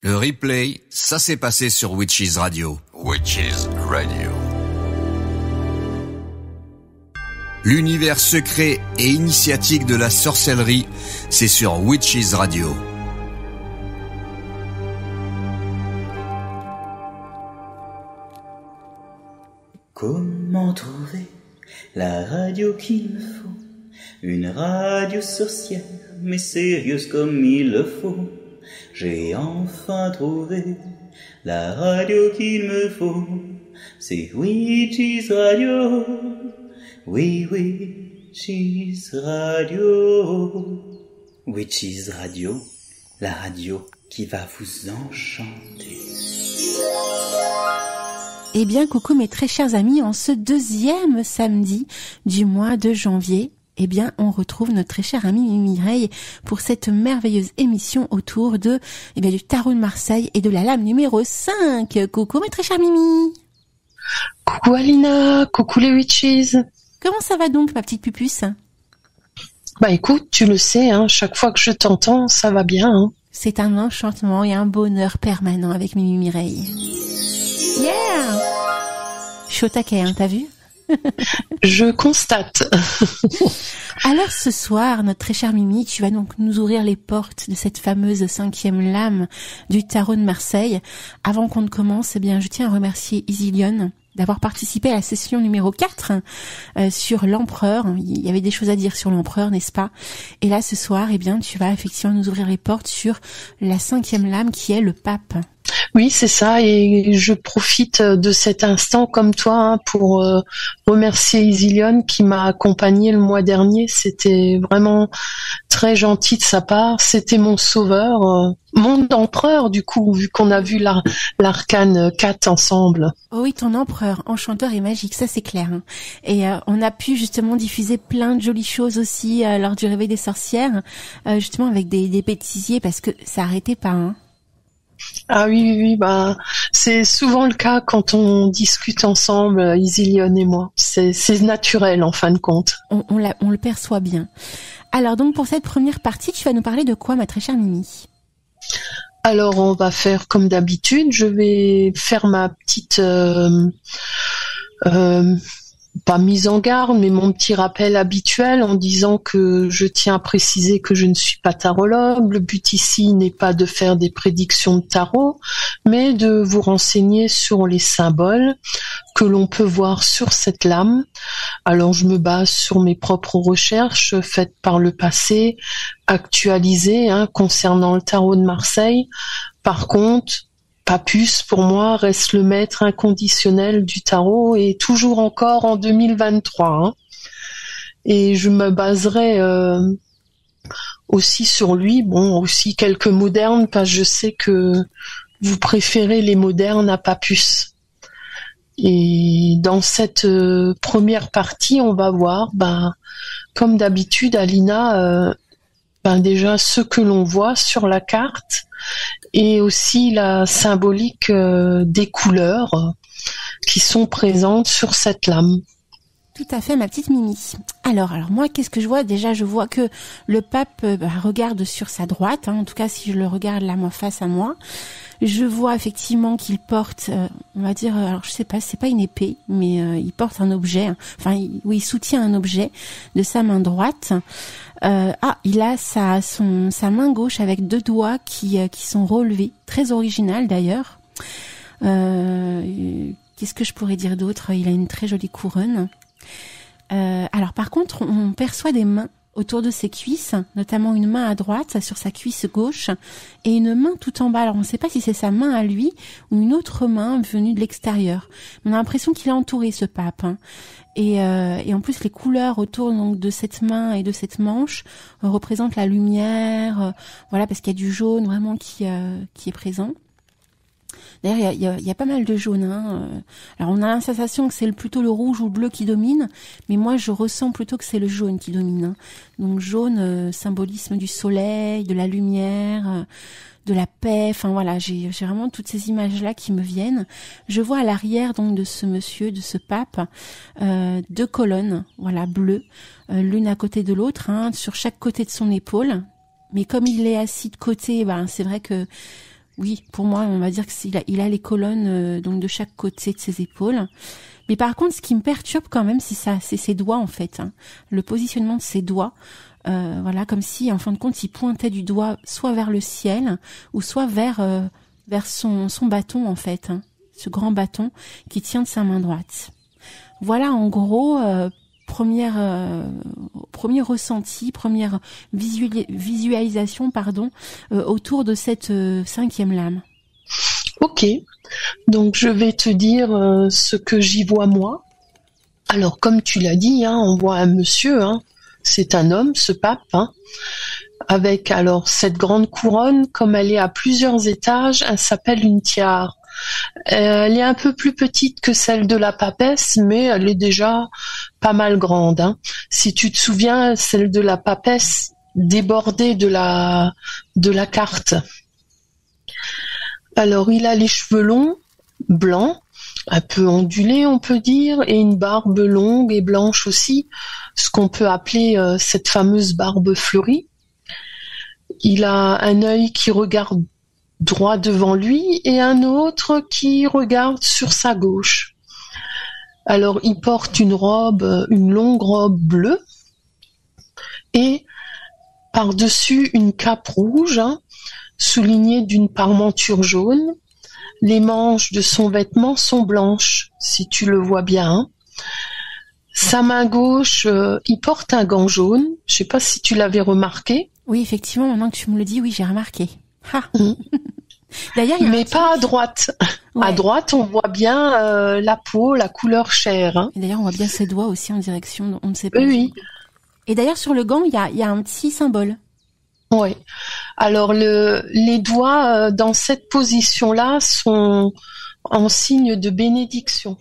Le replay, ça s'est passé sur Witches Radio. Witches Radio. L'univers secret et initiatique de la sorcellerie, c'est sur Witches Radio. Comment trouver la radio qu'il me faut? Une radio sorcière, mais sérieuse comme il le faut. J'ai enfin trouvé la radio qu'il me faut. C'est Witches Radio. Oui, Witches Radio. Witches Radio, la radio qui va vous enchanter. Eh bien, coucou mes très chers amis, en ce deuxième samedi du mois de janvier, eh bien, on retrouve notre très chère amie Mireille pour cette merveilleuse émission autour de, du tarot de Marseille et de la lame numéro 5. Coucou mes très chères Mimi. Coucou Alina, coucou les witches. Comment ça va donc, ma petite pupuce? Bah écoute, tu le sais, chaque fois que je t'entends, ça va bien. C'est un enchantement et un bonheur permanent avec Mimi Mireille. Yeah! Chaud taquet, t'as vu? Je constate. Alors ce soir, notre très chère Mimi, tu vas donc nous ouvrir les portes de cette fameuse 5e lame du tarot de Marseille. Avant qu'on ne commence, je tiens à remercier Isilionne d'avoir participé à la session numéro 4 sur l'empereur. Il y avait des choses à dire sur l'empereur, n'est-ce pas? Et là, ce soir, tu vas effectivement nous ouvrir les portes sur la 5e lame qui est le pape. Oui, c'est ça, et je profite de cet instant comme toi pour remercier Isilionne qui m'a accompagnée le mois dernier. C'était vraiment très gentil de sa part. C'était mon sauveur, mon empereur du coup, vu qu'on a vu l'arcane 4 ensemble. Oh oui, ton empereur, enchanteur et magique, ça c'est clair. Et on a pu justement diffuser plein de jolies choses aussi lors du réveil des sorcières, justement avec des bêtisiers parce que ça arrêtait pas. Ah oui, c'est souvent le cas quand on discute ensemble, Isilionne et moi. C'est naturel en fin de compte. On le perçoit bien. Alors donc pour cette première partie, tu vas nous parler de quoi, ma très chère Mimi? Alors on va faire comme d'habitude. Je vais faire ma petite pas mise en garde, mais mon petit rappel habituel en disant que je tiens à préciser que je ne suis pas tarologue. Le but ici n'est pas de faire des prédictions de tarot, mais de vous renseigner sur les symboles que l'on peut voir sur cette lame. Alors je me base sur mes propres recherches faites par le passé, actualisées concernant le tarot de Marseille. Par contre, Papus, pour moi, reste le maître inconditionnel du tarot et toujours encore en 2023. Et je me baserai aussi sur lui, aussi quelques modernes, parce que je sais que vous préférez les modernes à Papus. Et dans cette première partie, on va voir, comme d'habitude, Alina, déjà ce que l'on voit sur la carte, et aussi la symbolique des couleurs qui sont présentes sur cette lame. Tout à fait, ma petite Mimi. Alors moi, qu'est-ce que je vois? Déjà, je vois que le pape regarde sur sa droite. En tout cas, si je le regarde là, moi, face à moi, je vois effectivement qu'il porte, on va dire, alors je sais pas, c'est pas une épée, mais il porte un objet. Il soutient un objet de sa main droite. Il a sa main gauche avec 2 doigts qui sont relevés, très original d'ailleurs. Qu'est-ce que je pourrais dire d'autre? Il a une très jolie couronne. Alors par contre, on perçoit des mains autour de ses cuisses, notamment une main à droite sur sa cuisse gauche et une main tout en bas. Alors on ne sait pas si c'est sa main à lui ou une autre main venue de l'extérieur. On a l'impression qu'il est entouré, ce pape. Et en plus les couleurs autour donc de cette main et de cette manche représentent la lumière, parce qu'il y a du jaune vraiment qui est présent. D'ailleurs, il y a pas mal de jaune. Alors, on a la sensation que c'est plutôt le rouge ou le bleu qui domine, mais moi, je ressens plutôt que c'est le jaune qui domine. Donc, jaune, symbolisme du soleil, de la lumière, de la paix. J'ai vraiment toutes ces images-là qui me viennent. Je vois à l'arrière donc de ce monsieur, de ce pape, 2 colonnes, bleues, l'une à côté de l'autre, sur chaque côté de son épaule. Mais comme il est assis de côté, c'est vrai que Oui, pour moi, on va dire qu'il a les colonnes donc de chaque côté de ses épaules. Mais par contre, ce qui me perturbe quand même, c'est ses doigts en fait. Hein. Le positionnement de ses doigts, voilà, comme si en fin de compte, il pointait du doigt soit vers le ciel ou soit vers son bâton en fait, hein, ce grand bâton qui tient de sa main droite. Voilà en gros. Premier ressenti, première visualisation, autour de cette 5e lame. Ok, donc je vais te dire ce que j'y vois moi. Alors comme tu l'as dit, hein, on voit un monsieur, hein, c'est un homme, ce pape, hein, avec alors cette grande couronne, comme elle est à plusieurs étages, elle s'appelle une tiare. Elle est un peu plus petite que celle de la papesse, mais elle est déjà pas mal grande. Hein. Si tu te souviens, celle de la papesse débordait de la carte. Alors, il a les cheveux longs, blancs, un peu ondulés, on peut dire, et une barbe longue et blanche aussi, ce qu'on peut appeler cette fameuse barbe fleurie. Il a un œil qui regarde droit devant lui et un autre qui regarde sur sa gauche. Alors il porte une longue robe bleue et par-dessus une cape rouge, hein, soulignée d'une parmenture jaune. Les manches de son vêtement sont blanches, si tu le vois bien. Hein. Sa main gauche, il porte un gant jaune. Je sais pas si tu l'avais remarqué. Oui, effectivement, maintenant que tu me le dis, oui, j'ai remarqué. Ah. D'ailleurs, mais pas à droite. Ouais. À droite, on voit bien la peau, la couleur chair. Hein. Et d'ailleurs, on voit bien ses doigts aussi en direction, on ne sait pas. Oui. Et d'ailleurs, sur le gant, il y a un petit symbole. Oui. Alors, les doigts dans cette position-là sont en signe de bénédiction.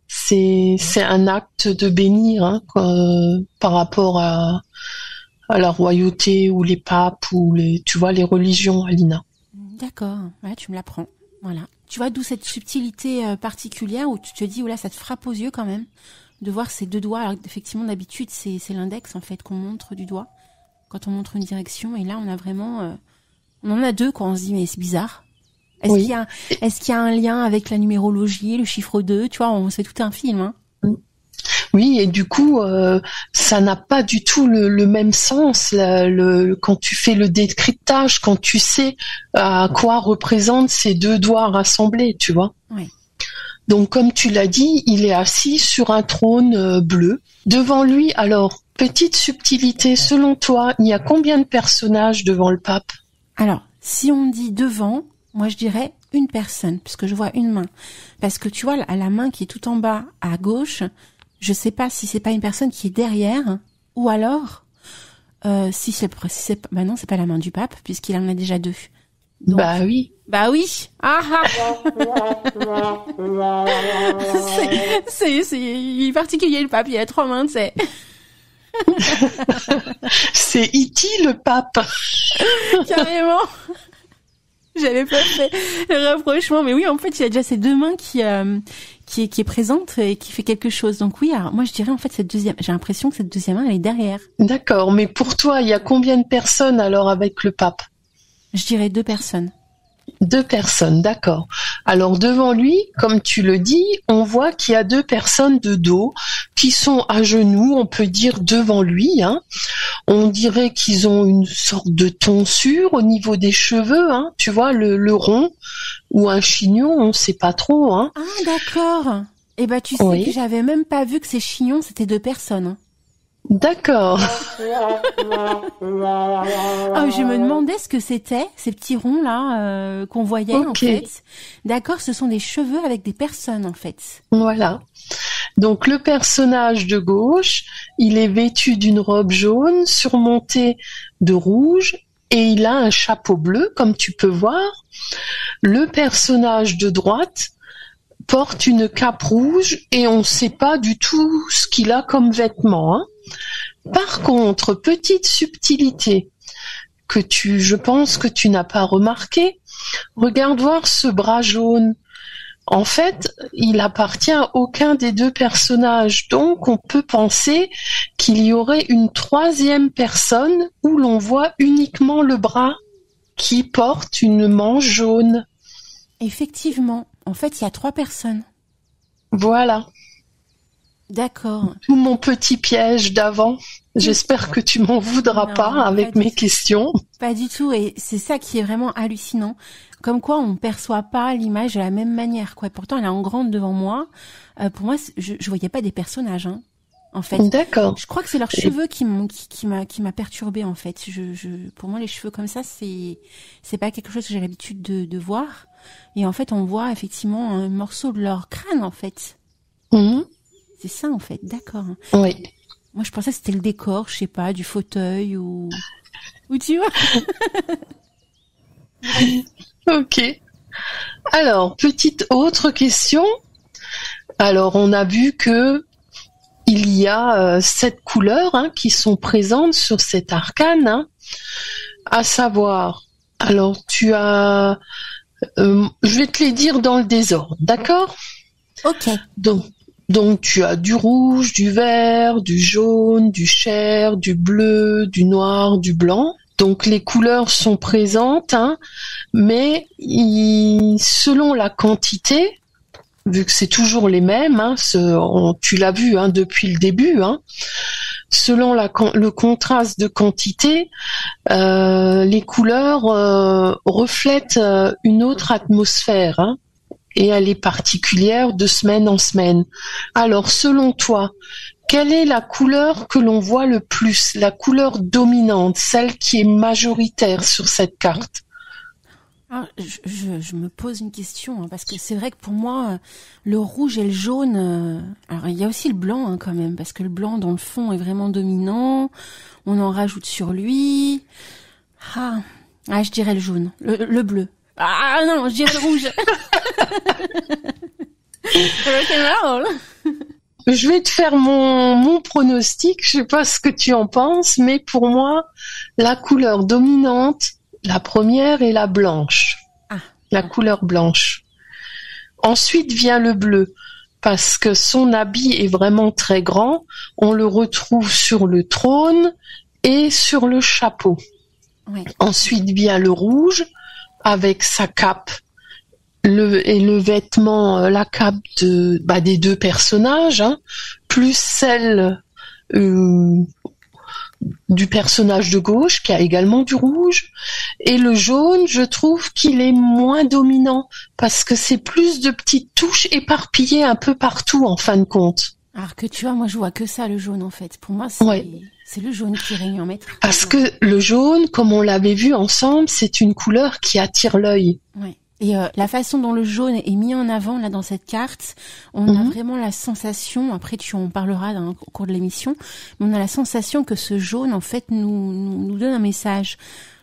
C'est un acte de bénir, hein, par rapport à la royauté ou les papes ou les religions, Alina. D'accord, ouais, tu me l'apprends. Voilà. Tu vois d'où cette subtilité particulière où tu te dis, oh là, ça te frappe aux yeux quand même de voir ces deux doigts. Alors effectivement, d'habitude, c'est l'index en fait qu'on montre du doigt quand on montre une direction. Et là, on a vraiment, on en a deux quoi. On se dit mais c'est bizarre. Est-ce qu'il y a un lien avec la numérologie, le chiffre 2 ? Tu vois, on se fait tout un film. Hein. Oui, et du coup, ça n'a pas du tout le même sens quand tu fais le décryptage, quand tu sais à quoi représentent ces deux doigts rassemblés, tu vois. Oui. Donc, comme tu l'as dit, il est assis sur un trône bleu. Devant lui, alors, petite subtilité, selon toi, il y a combien de personnages devant le pape ? Alors, si on dit devant, moi je dirais une personne, puisque je vois une main. Parce que tu vois, la main qui est tout en bas à gauche, je sais pas si c'est pas une personne qui est derrière, ou alors, non, c'est pas la main du pape, puisqu'il en a déjà deux. Donc, bah oui. Bah oui. Ah il est particulier le pape, il a 3 mains, tu sais. C'est E.T. le pape. Carrément. J'avais pas fait le rapprochement, mais oui, en fait, il a déjà ces 2 mains qui est présente et qui fait quelque chose. Donc oui, alors moi je dirais en fait j'ai l'impression que cette deuxième main elle est derrière. D'accord, mais pour toi, il y a combien de personnes alors avec le pape ? Je dirais 2 personnes. 2 personnes, d'accord. Alors devant lui, comme tu le dis, on voit qu'il y a 2 personnes de dos qui sont à genoux, on peut dire devant lui. Hein. On dirait qu'ils ont une sorte de tonsure au niveau des cheveux, hein. Tu vois, le rond ou un chignon, on ne sait pas trop. Hein. Ah d'accord. Eh ben tu sais que j'avais même pas vu que ces chignons c'était 2 personnes. Hein. D'accord. Je me demandais ce que c'était, ces petits ronds là qu'on voyait en fait. D'accord, ce sont des cheveux avec des personnes en fait. Voilà. Donc le personnage de gauche, il est vêtu d'une robe jaune surmontée de rouge et il a un chapeau bleu comme tu peux voir. Le personnage de droite porte une cape rouge et on ne sait pas du tout ce qu'il a comme vêtement. Hein. Par contre, petite subtilité que je pense que tu n'as pas remarqué, regarde voir ce bras jaune. En fait, il appartient à aucun des 2 personnages, donc on peut penser qu'il y aurait une 3e personne où l'on voit uniquement le bras qui porte une manche jaune. Effectivement. En fait, il y a 3 personnes. Voilà. D'accord. Tout mon petit piège d'avant. J'espère que tu m'en voudras pas avec mes questions. Pas du tout. Et c'est ça qui est vraiment hallucinant. Comme quoi, on perçoit pas l'image de la même manière, quoi. Pourtant, elle est en grande devant moi. Pour moi, je voyais pas des personnages, hein. En fait. D'accord. Je crois que c'est leurs cheveux qui m'a perturbée, en fait. Pour moi, les cheveux comme ça, c'est pas quelque chose que j'ai l'habitude de voir. Et en fait, on voit effectivement un morceau de leur crâne, en fait. C'est ça, en fait. D'accord. Oui. Moi, je pensais que c'était le décor, je sais pas, du fauteuil ou tu vois. Ok. Alors, petite autre question. Alors, on a vu que il y a 7 couleurs qui sont présentes sur cet arcane, à savoir. Alors, tu as, je vais te les dire dans le désordre, d'accord? Ok. Donc tu as du rouge, du vert, du jaune, du chair, du bleu, du noir, du blanc. Donc les couleurs sont présentes, mais selon la quantité, vu que c'est toujours les mêmes, tu l'as vu depuis le début, selon le contraste de quantité, les couleurs reflètent une autre atmosphère. Et elle est particulière de semaine en semaine. Alors, selon toi, quelle est la couleur que l'on voit le plus, la couleur dominante, celle qui est majoritaire sur cette carte? Je me pose une question, parce que c'est vrai que pour moi, le rouge et le jaune... alors, il y a aussi le blanc quand même, parce que le blanc, dans le fond, est vraiment dominant. On en rajoute sur lui. Je dirais le jaune, le bleu. Ah non, je dirais le rouge. C'est marrant. Je vais te faire mon pronostic, je sais pas ce que tu en penses, mais pour moi, la couleur dominante, la première est la blanche. La couleur blanche. Ensuite vient le bleu, parce que son habit est vraiment très grand. On le retrouve sur le trône et sur le chapeau. Ouais. Ensuite vient le rouge, avec sa cape le vêtement, la cape des 2 personnages, plus celle du personnage de gauche qui a également du rouge. Et le jaune, je trouve qu'il est moins dominant parce que c'est plus de petites touches éparpillées un peu partout en fin de compte. Alors que tu vois, moi je vois que ça, le jaune en fait. Pour moi, c'est le jaune qui règne en maître. Parce que le jaune, comme on l'avait vu ensemble, c'est une couleur qui attire l'œil. Ouais. Et la façon dont le jaune est mis en avant là dans cette carte, on a vraiment la sensation, après tu en parleras au cours de l'émission, mais on a la sensation que ce jaune en fait nous donne un message.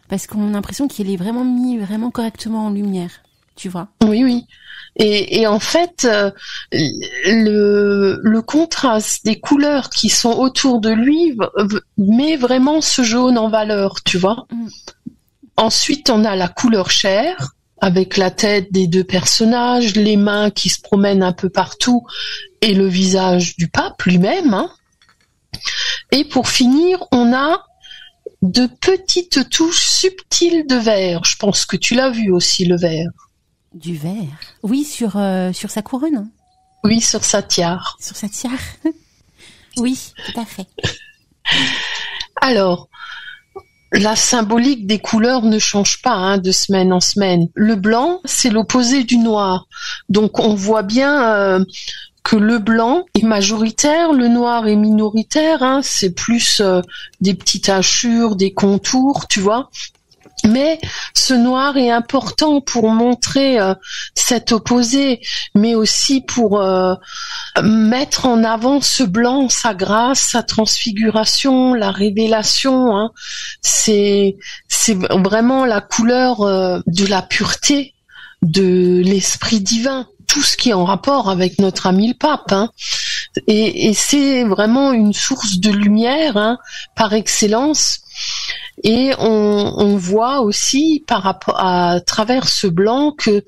Parce qu'on a l'impression qu'il est vraiment mis vraiment correctement en lumière, tu vois. Oui. Et en fait, le contraste des couleurs qui sont autour de lui met vraiment ce jaune en valeur, tu vois. Ensuite, on a la couleur chair, avec la tête des 2 personnages, les mains qui se promènent un peu partout, et le visage du pape lui-même. Et pour finir, on a de petites touches subtiles de vert. Je pense que tu l'as vu aussi, le vert. Du vert. Oui, sur sa couronne. Oui, sur sa tiare. Sur sa tiare. Oui, tout à fait. Alors, la symbolique des couleurs ne change pas de semaine en semaine. Le blanc, c'est l'opposé du noir. Donc, on voit bien que le blanc est majoritaire, le noir est minoritaire. C'est plus des petites hachures, des contours, tu vois. Mais ce noir est important pour montrer cet opposé, mais aussi pour mettre en avant ce blanc, sa grâce, sa transfiguration, la révélation. C'est vraiment la couleur de la pureté, de l'esprit divin, tout ce qui est en rapport avec notre ami le pape. Et c'est vraiment une source de lumière par excellence. Et on voit aussi par rapport à travers ce blanc que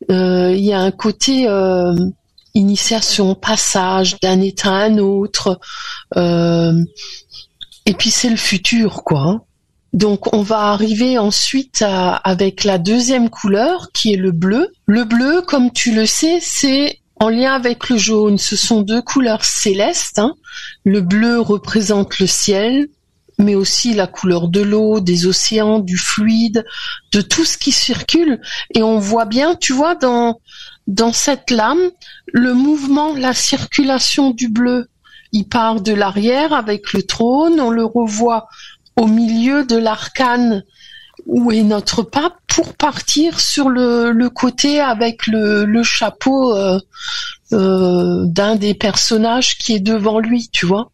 il y a un côté initiation, passage d'un état à un autre, et puis c'est le futur, quoi. Donc on va arriver ensuite avec la deuxième couleur qui est le bleu. Le bleu, comme tu le sais, c'est en lien avec le jaune. Ce sont deux couleurs célestes. Le bleu représente le ciel, mais aussi la couleur de l'eau, des océans, du fluide, de tout ce qui circule. Et on voit bien, tu vois, dans cette lame, le mouvement, la circulation du bleu. Il part de l'arrière avec le trône, on le revoit au milieu de l'arcane où est notre pape pour partir sur le côté avec le chapeau d'un des personnages qui est devant lui, tu vois.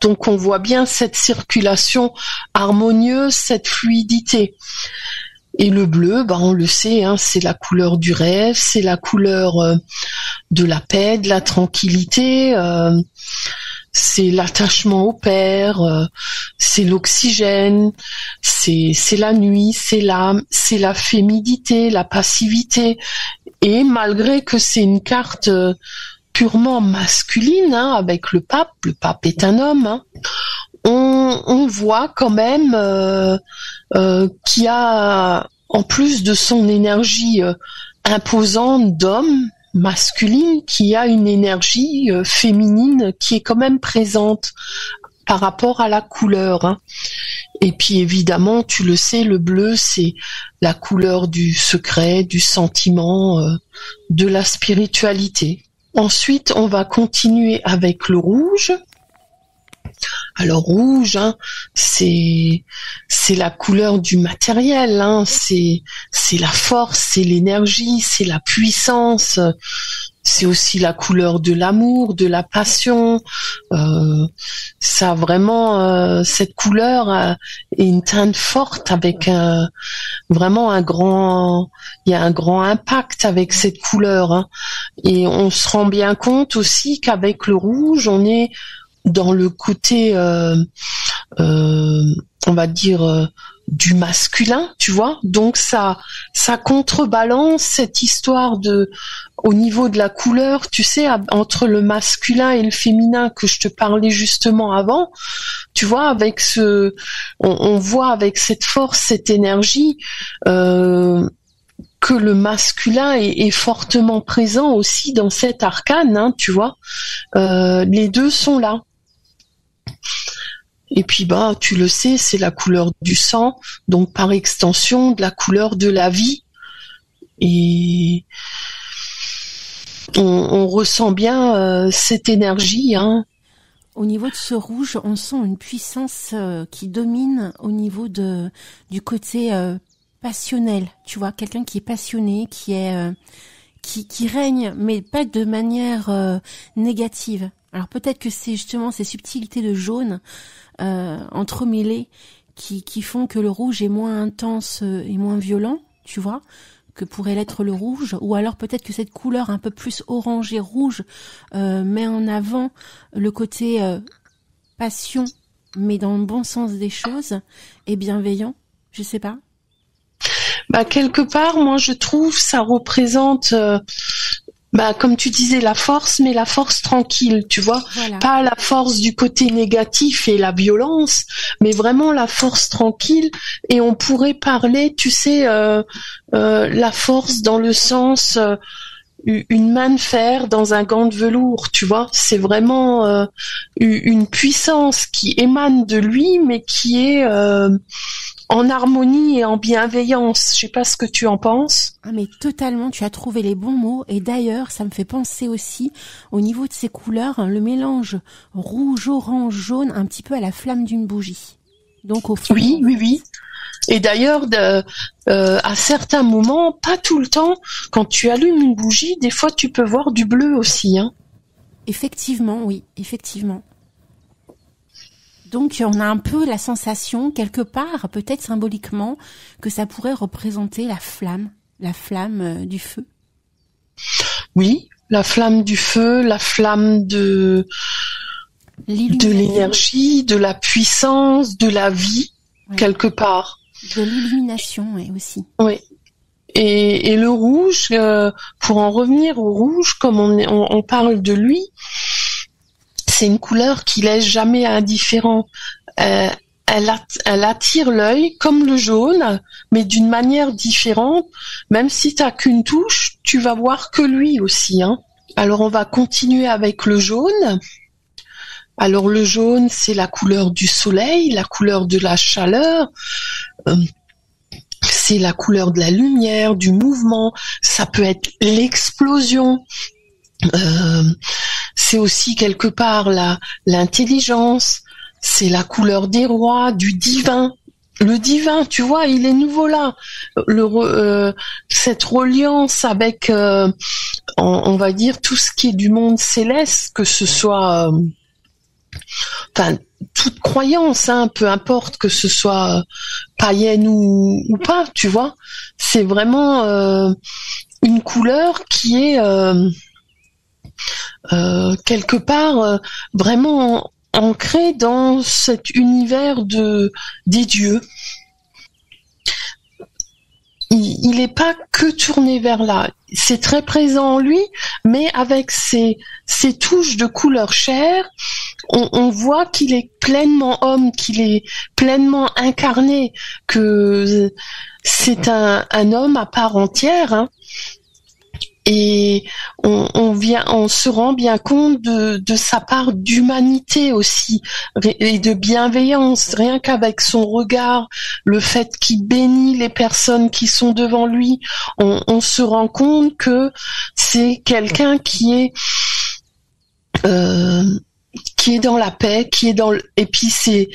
Donc on voit bien cette circulation harmonieuse, cette fluidité. Et le bleu, on le sait, c'est la couleur du rêve, c'est la couleur de la paix, de la tranquillité, c'est l'attachement au père, c'est l'oxygène, c'est la nuit, c'est l'âme, c'est la féminité, la passivité. Et malgré que c'est une carte purement masculine, avec le pape est un homme, on voit quand même qu'il y a, en plus de son énergie imposante d'homme, masculine, qui a une énergie féminine qui est quand même présente par rapport à la couleur. Et puis évidemment, tu le sais, le bleu, c'est la couleur du secret, du sentiment, de la spiritualité. Ensuite, on va continuer avec le rouge. Alors rouge, c'est la couleur du matériel, c'est la force, c'est l'énergie, c'est la puissance, c'est aussi la couleur de l'amour, de la passion. Ça a vraiment cette couleur est une teinte forte avec vraiment il y a un grand impact avec cette couleur. Et on se rend bien compte aussi qu'avec le rouge, on est dans le côté, on va dire, du masculin, tu vois. Donc ça contrebalance cette histoire au niveau de la couleur, tu sais, entre le masculin et le féminin que je te parlais justement avant. Tu vois, avec on voit avec cette force, cette énergie, que le masculin est fortement présent aussi dans cet arcane, tu vois. Les deux sont là. Et puis tu le sais, c'est la couleur du sang, donc par extension de la couleur de la vie. Et on ressent bien cette énergie. Au niveau de ce rouge, on sent une puissance qui domine au niveau du côté passionnel. Tu vois, quelqu'un qui est passionné, qui règne, mais pas de manière négative. Alors peut-être que c'est justement ces subtilités de jaune entremêlées qui font que le rouge est moins intense et moins violent, tu vois, que pourrait l'être le rouge. Ou alors peut-être que cette couleur un peu plus orange et rouge met en avant le côté passion, mais dans le bon sens des choses, et bienveillant, je sais pas. Quelque part, moi je trouve ça représente comme tu disais, la force, mais la force tranquille, tu vois. Voilà. Pas la force du côté négatif et la violence, mais vraiment la force tranquille. Et on pourrait parler, tu sais, la force dans le sens une main de fer dans un gant de velours, tu vois. C'est vraiment une puissance qui émane de lui, mais qui est en harmonie et en bienveillance. Je sais pas ce que tu en penses. Ah mais totalement, tu as trouvé les bons mots. Et d'ailleurs, ça me fait penser aussi, au niveau de ces couleurs, le mélange rouge, orange, jaune, un petit peu à la flamme d'une bougie. Donc au fond... Oui. Et d'ailleurs, à certains moments, pas tout le temps, quand tu allumes une bougie, des fois tu peux voir du bleu aussi. Effectivement, oui, effectivement. Donc on a un peu la sensation, quelque part, peut-être symboliquement, que ça pourrait représenter la flamme du feu. Oui, la flamme du feu, la flamme de l'énergie, de la puissance, de la vie, quelque part. De l'illumination, oui, aussi. Oui. Et le rouge, pour en revenir au rouge, comme on parle de lui, c'est une couleur qui laisse jamais indifférent. elle attire l'œil comme le jaune, mais d'une manière différente. Même si t'as qu'une touche, tu vas voir que lui aussi, hein. Alors on va continuer avec le jaune. Alors le jaune, c'est la couleur du soleil, la couleur de la chaleur. C'est la couleur de la lumière, du mouvement. Ça peut être l'explosion. C'est aussi quelque part l'intelligence. C'est la couleur des rois, du divin. Le divin, tu vois, il est nouveau là. Cette reliance avec, on va dire, tout ce qui est du monde céleste, que ce soit, toute croyance, hein, peu importe que ce soit païenne ou pas, tu vois. C'est vraiment une couleur qui est quelque part vraiment ancré dans cet univers des dieux. Il n'est pas que tourné vers là. C'est très présent en lui, mais avec ces touches de couleur chair, on voit qu'il est pleinement homme, qu'il est pleinement incarné, que c'est un homme à part entière, hein. Et on se rend bien compte de sa part d'humanité aussi et de bienveillance, rien qu'avec son regard, le fait qu'il bénit les personnes qui sont devant lui, on se rend compte que c'est quelqu'un qui est dans la paix, et puis c'est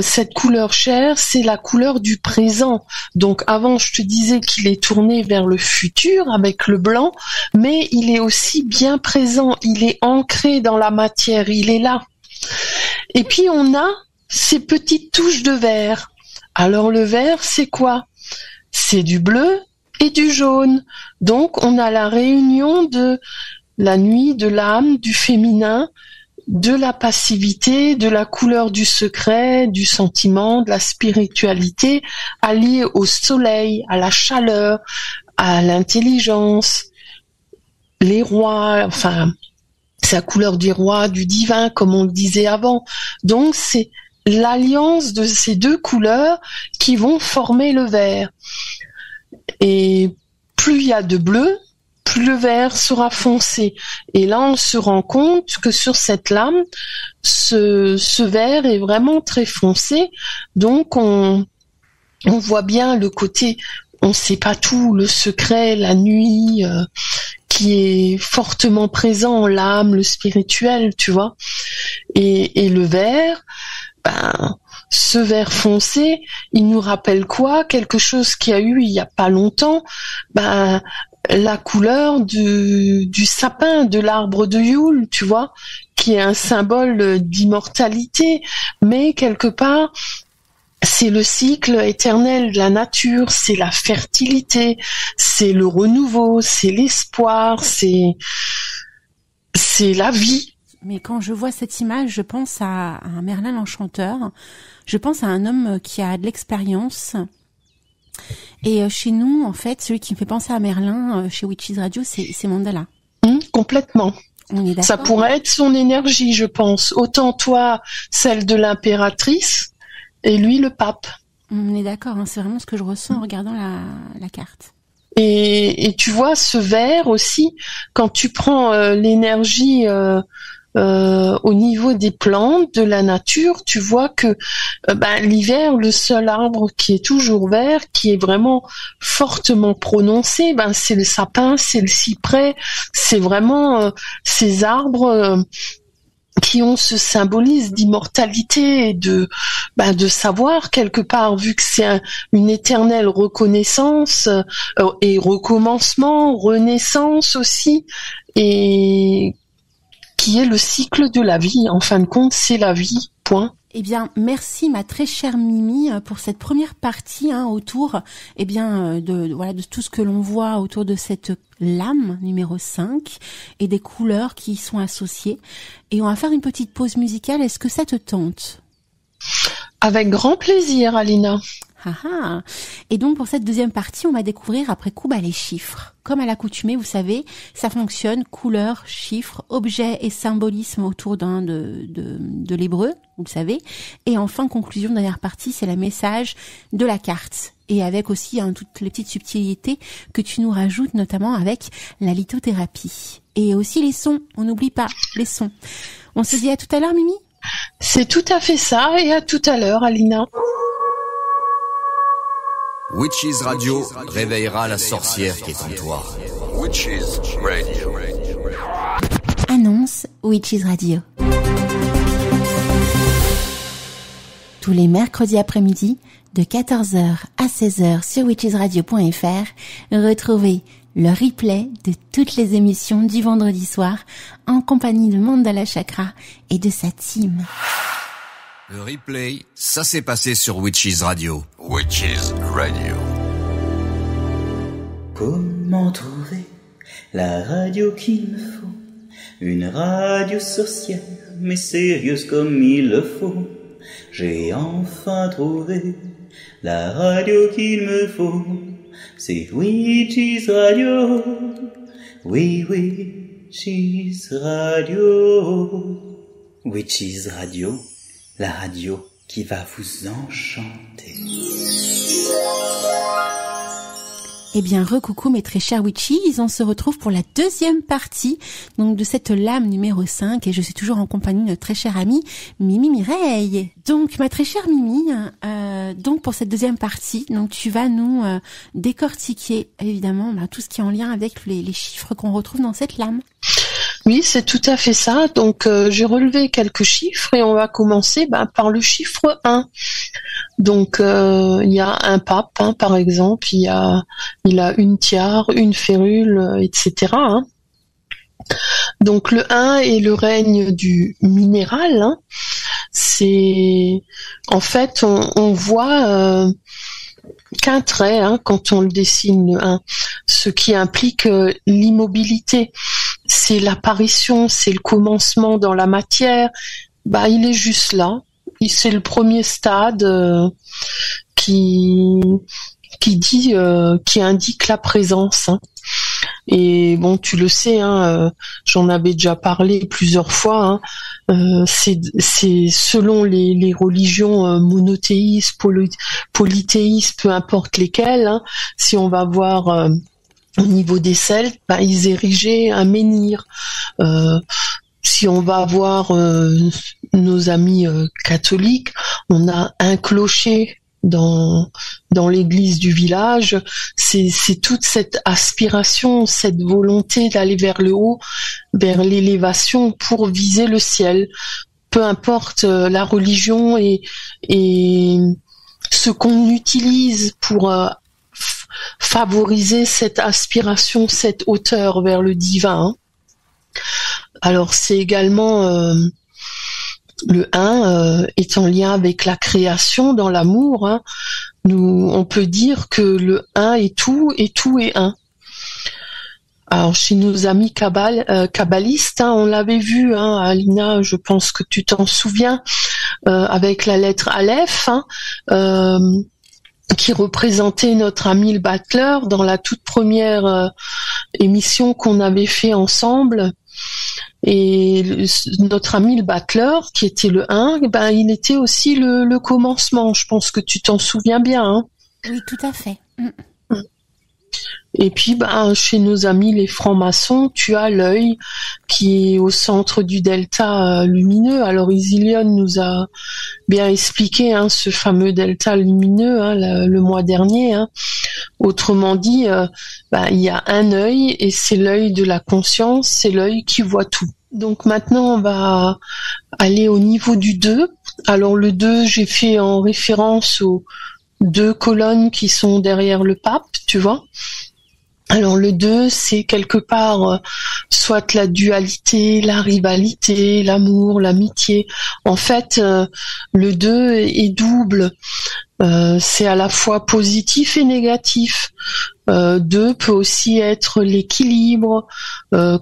cette couleur chair, c'est la couleur du présent. Donc avant, je te disais qu'il est tourné vers le futur avec le blanc, mais il est aussi bien présent, il est ancré dans la matière, il est là. Et puis on a ces petites touches de vert. Alors le vert, c'est quoi? C'est du bleu et du jaune. Donc on a la réunion de la nuit, de l'âme, du féminin, de la passivité, de la couleur du secret, du sentiment, de la spiritualité, alliée au soleil, à la chaleur, à l'intelligence, les rois, enfin, c'est la couleur des rois, du divin, comme on le disait avant. Donc, c'est l'alliance de ces deux couleurs qui vont former le vert. Et plus il y a de bleu, plus le vert sera foncé. Et là, on se rend compte que sur cette lame, ce vert est vraiment très foncé. Donc, on voit bien le côté, on ne sait pas tout, le secret, la nuit, qui est fortement présent, l'âme, le spirituel, tu vois. Et le vert, ce vert foncé, il nous rappelle quoi? Quelque chose qu'il y a eu il y a pas longtemps, la couleur du sapin, de l'arbre de Yule, tu vois, qui est un symbole d'immortalité, mais quelque part, c'est le cycle éternel de la nature, c'est la fertilité, c'est le renouveau, c'est l'espoir, c'est la vie. Mais quand je vois cette image, je pense à un Merlin l'Enchanteur, je pense à un homme qui a de l'expérience. Et chez nous, en fait, celui qui me fait penser à Merlin, chez Witches Radio, c'est Mandala. Complètement. On est d'accord. Ça pourrait être son énergie, je pense. Autant toi, celle de l'impératrice, et lui, le pape. On est d'accord, hein, c'est vraiment ce que je ressens en regardant la carte. Et tu vois, ce vert aussi, quand tu prends l'énergie au niveau des plantes, de la nature, tu vois que l'hiver, le seul arbre qui est toujours vert, qui est vraiment fortement prononcé, c'est le sapin, c'est le cyprès, c'est vraiment ces arbres qui ont ce symbolisme d'immortalité et de savoir quelque part, vu que c'est une éternelle reconnaissance et recommencement, renaissance aussi, et qui est le cycle de la vie. En fin de compte, c'est la vie, point. Eh bien, merci ma très chère Mimi pour cette première partie autour de tout ce que l'on voit autour de cette lame numéro 5 et des couleurs qui y sont associées. Et on va faire une petite pause musicale. Est-ce que ça te tente? Avec grand plaisir, Alina. Et donc pour cette deuxième partie, on va découvrir après coup les chiffres. Comme à l'accoutumée, vous savez, ça fonctionne couleurs, chiffres, objets et symbolismes autour de l'hébreu, vous le savez. Et enfin, conclusion, dernière partie, c'est le message de la carte. Et avec aussi toutes les petites subtilités que tu nous rajoutes, notamment avec la lithothérapie. Et aussi les sons, on n'oublie pas les sons. On se dit à tout à l'heure, Mimi ? C'est tout à fait ça, et à tout à l'heure, Alina. Witches Radio réveillera la sorcière qui est en toi. Witches Radio. Annonce Witches Radio. Tous les mercredis après-midi, de 14h à 16h sur witchesradio.fr, retrouvez le replay de toutes les émissions du vendredi soir en compagnie de Mandala Chakra et de sa team. Le replay, ça s'est passé sur Witches Radio. Witches Radio. Comment trouver la radio qu'il me faut? Une radio sorcière, mais sérieuse comme il le faut. J'ai enfin trouvé la radio qu'il me faut. C'est Witches Radio. Oui, Witches Radio. Witches Radio, la radio qui va vous enchanter. Eh bien, recoucou mes très chers witches, on se retrouve pour la deuxième partie donc de cette lame numéro 5 et je suis toujours en compagnie de notre très chère amie Mimi Mireille. Donc ma très chère Mimi, donc pour cette deuxième partie, donc tu vas nous décortiquer évidemment tout ce qui est en lien avec les chiffres qu'on retrouve dans cette lame. Oui, c'est tout à fait ça. Donc, j'ai relevé quelques chiffres et on va commencer par le chiffre 1. Donc, il y a un pape, par exemple, il a une tiare, une férule, etc. Donc, le 1 est le règne du minéral. C'est, en fait, on voit qu'un trait quand on le dessine, le 1, ce qui implique l'immobilité. C'est l'apparition, c'est le commencement dans la matière. Il est juste là. C'est le premier stade qui indique la présence. Et bon, tu le sais, j'en avais déjà parlé plusieurs fois. C'est selon les religions monothéistes, polythéistes, peu importe lesquelles. Si on va voir au niveau des Celtes, ils érigeaient un menhir. Si on va voir nos amis catholiques, on a un clocher dans l'église du village. C'est toute cette aspiration, cette volonté d'aller vers le haut, vers l'élévation pour viser le ciel. Peu importe la religion et ce qu'on utilise pour favoriser cette aspiration, cette hauteur vers le divin. Alors c'est également le 1 est en lien avec la création dans l'amour. On peut dire que le 1 est tout et tout est 1. Alors chez nos amis kabbalistes, on l'avait vu, Alina, je pense que tu t'en souviens, avec la lettre Aleph, qui représentait notre ami le Battler dans la toute première émission qu'on avait fait ensemble. Et notre ami le Battler, qui était le 1, il était aussi le commencement. Je pense que tu t'en souviens bien. Oui, tout à fait. Et puis, chez nos amis les francs-maçons, tu as l'œil qui est au centre du delta lumineux. Alors, Isilion nous a bien expliqué ce fameux delta lumineux le mois dernier. Autrement dit, il y a un œil et c'est l'œil de la conscience, c'est l'œil qui voit tout. Donc maintenant, on va aller au niveau du 2. Alors le 2, j'ai fait en référence aux 2 colonnes qui sont derrière le pape, tu vois. Alors le 2, c'est quelque part soit la dualité, la rivalité, l'amour, l'amitié. En fait, le 2 est double. C'est à la fois positif et négatif. 2 peut aussi être l'équilibre,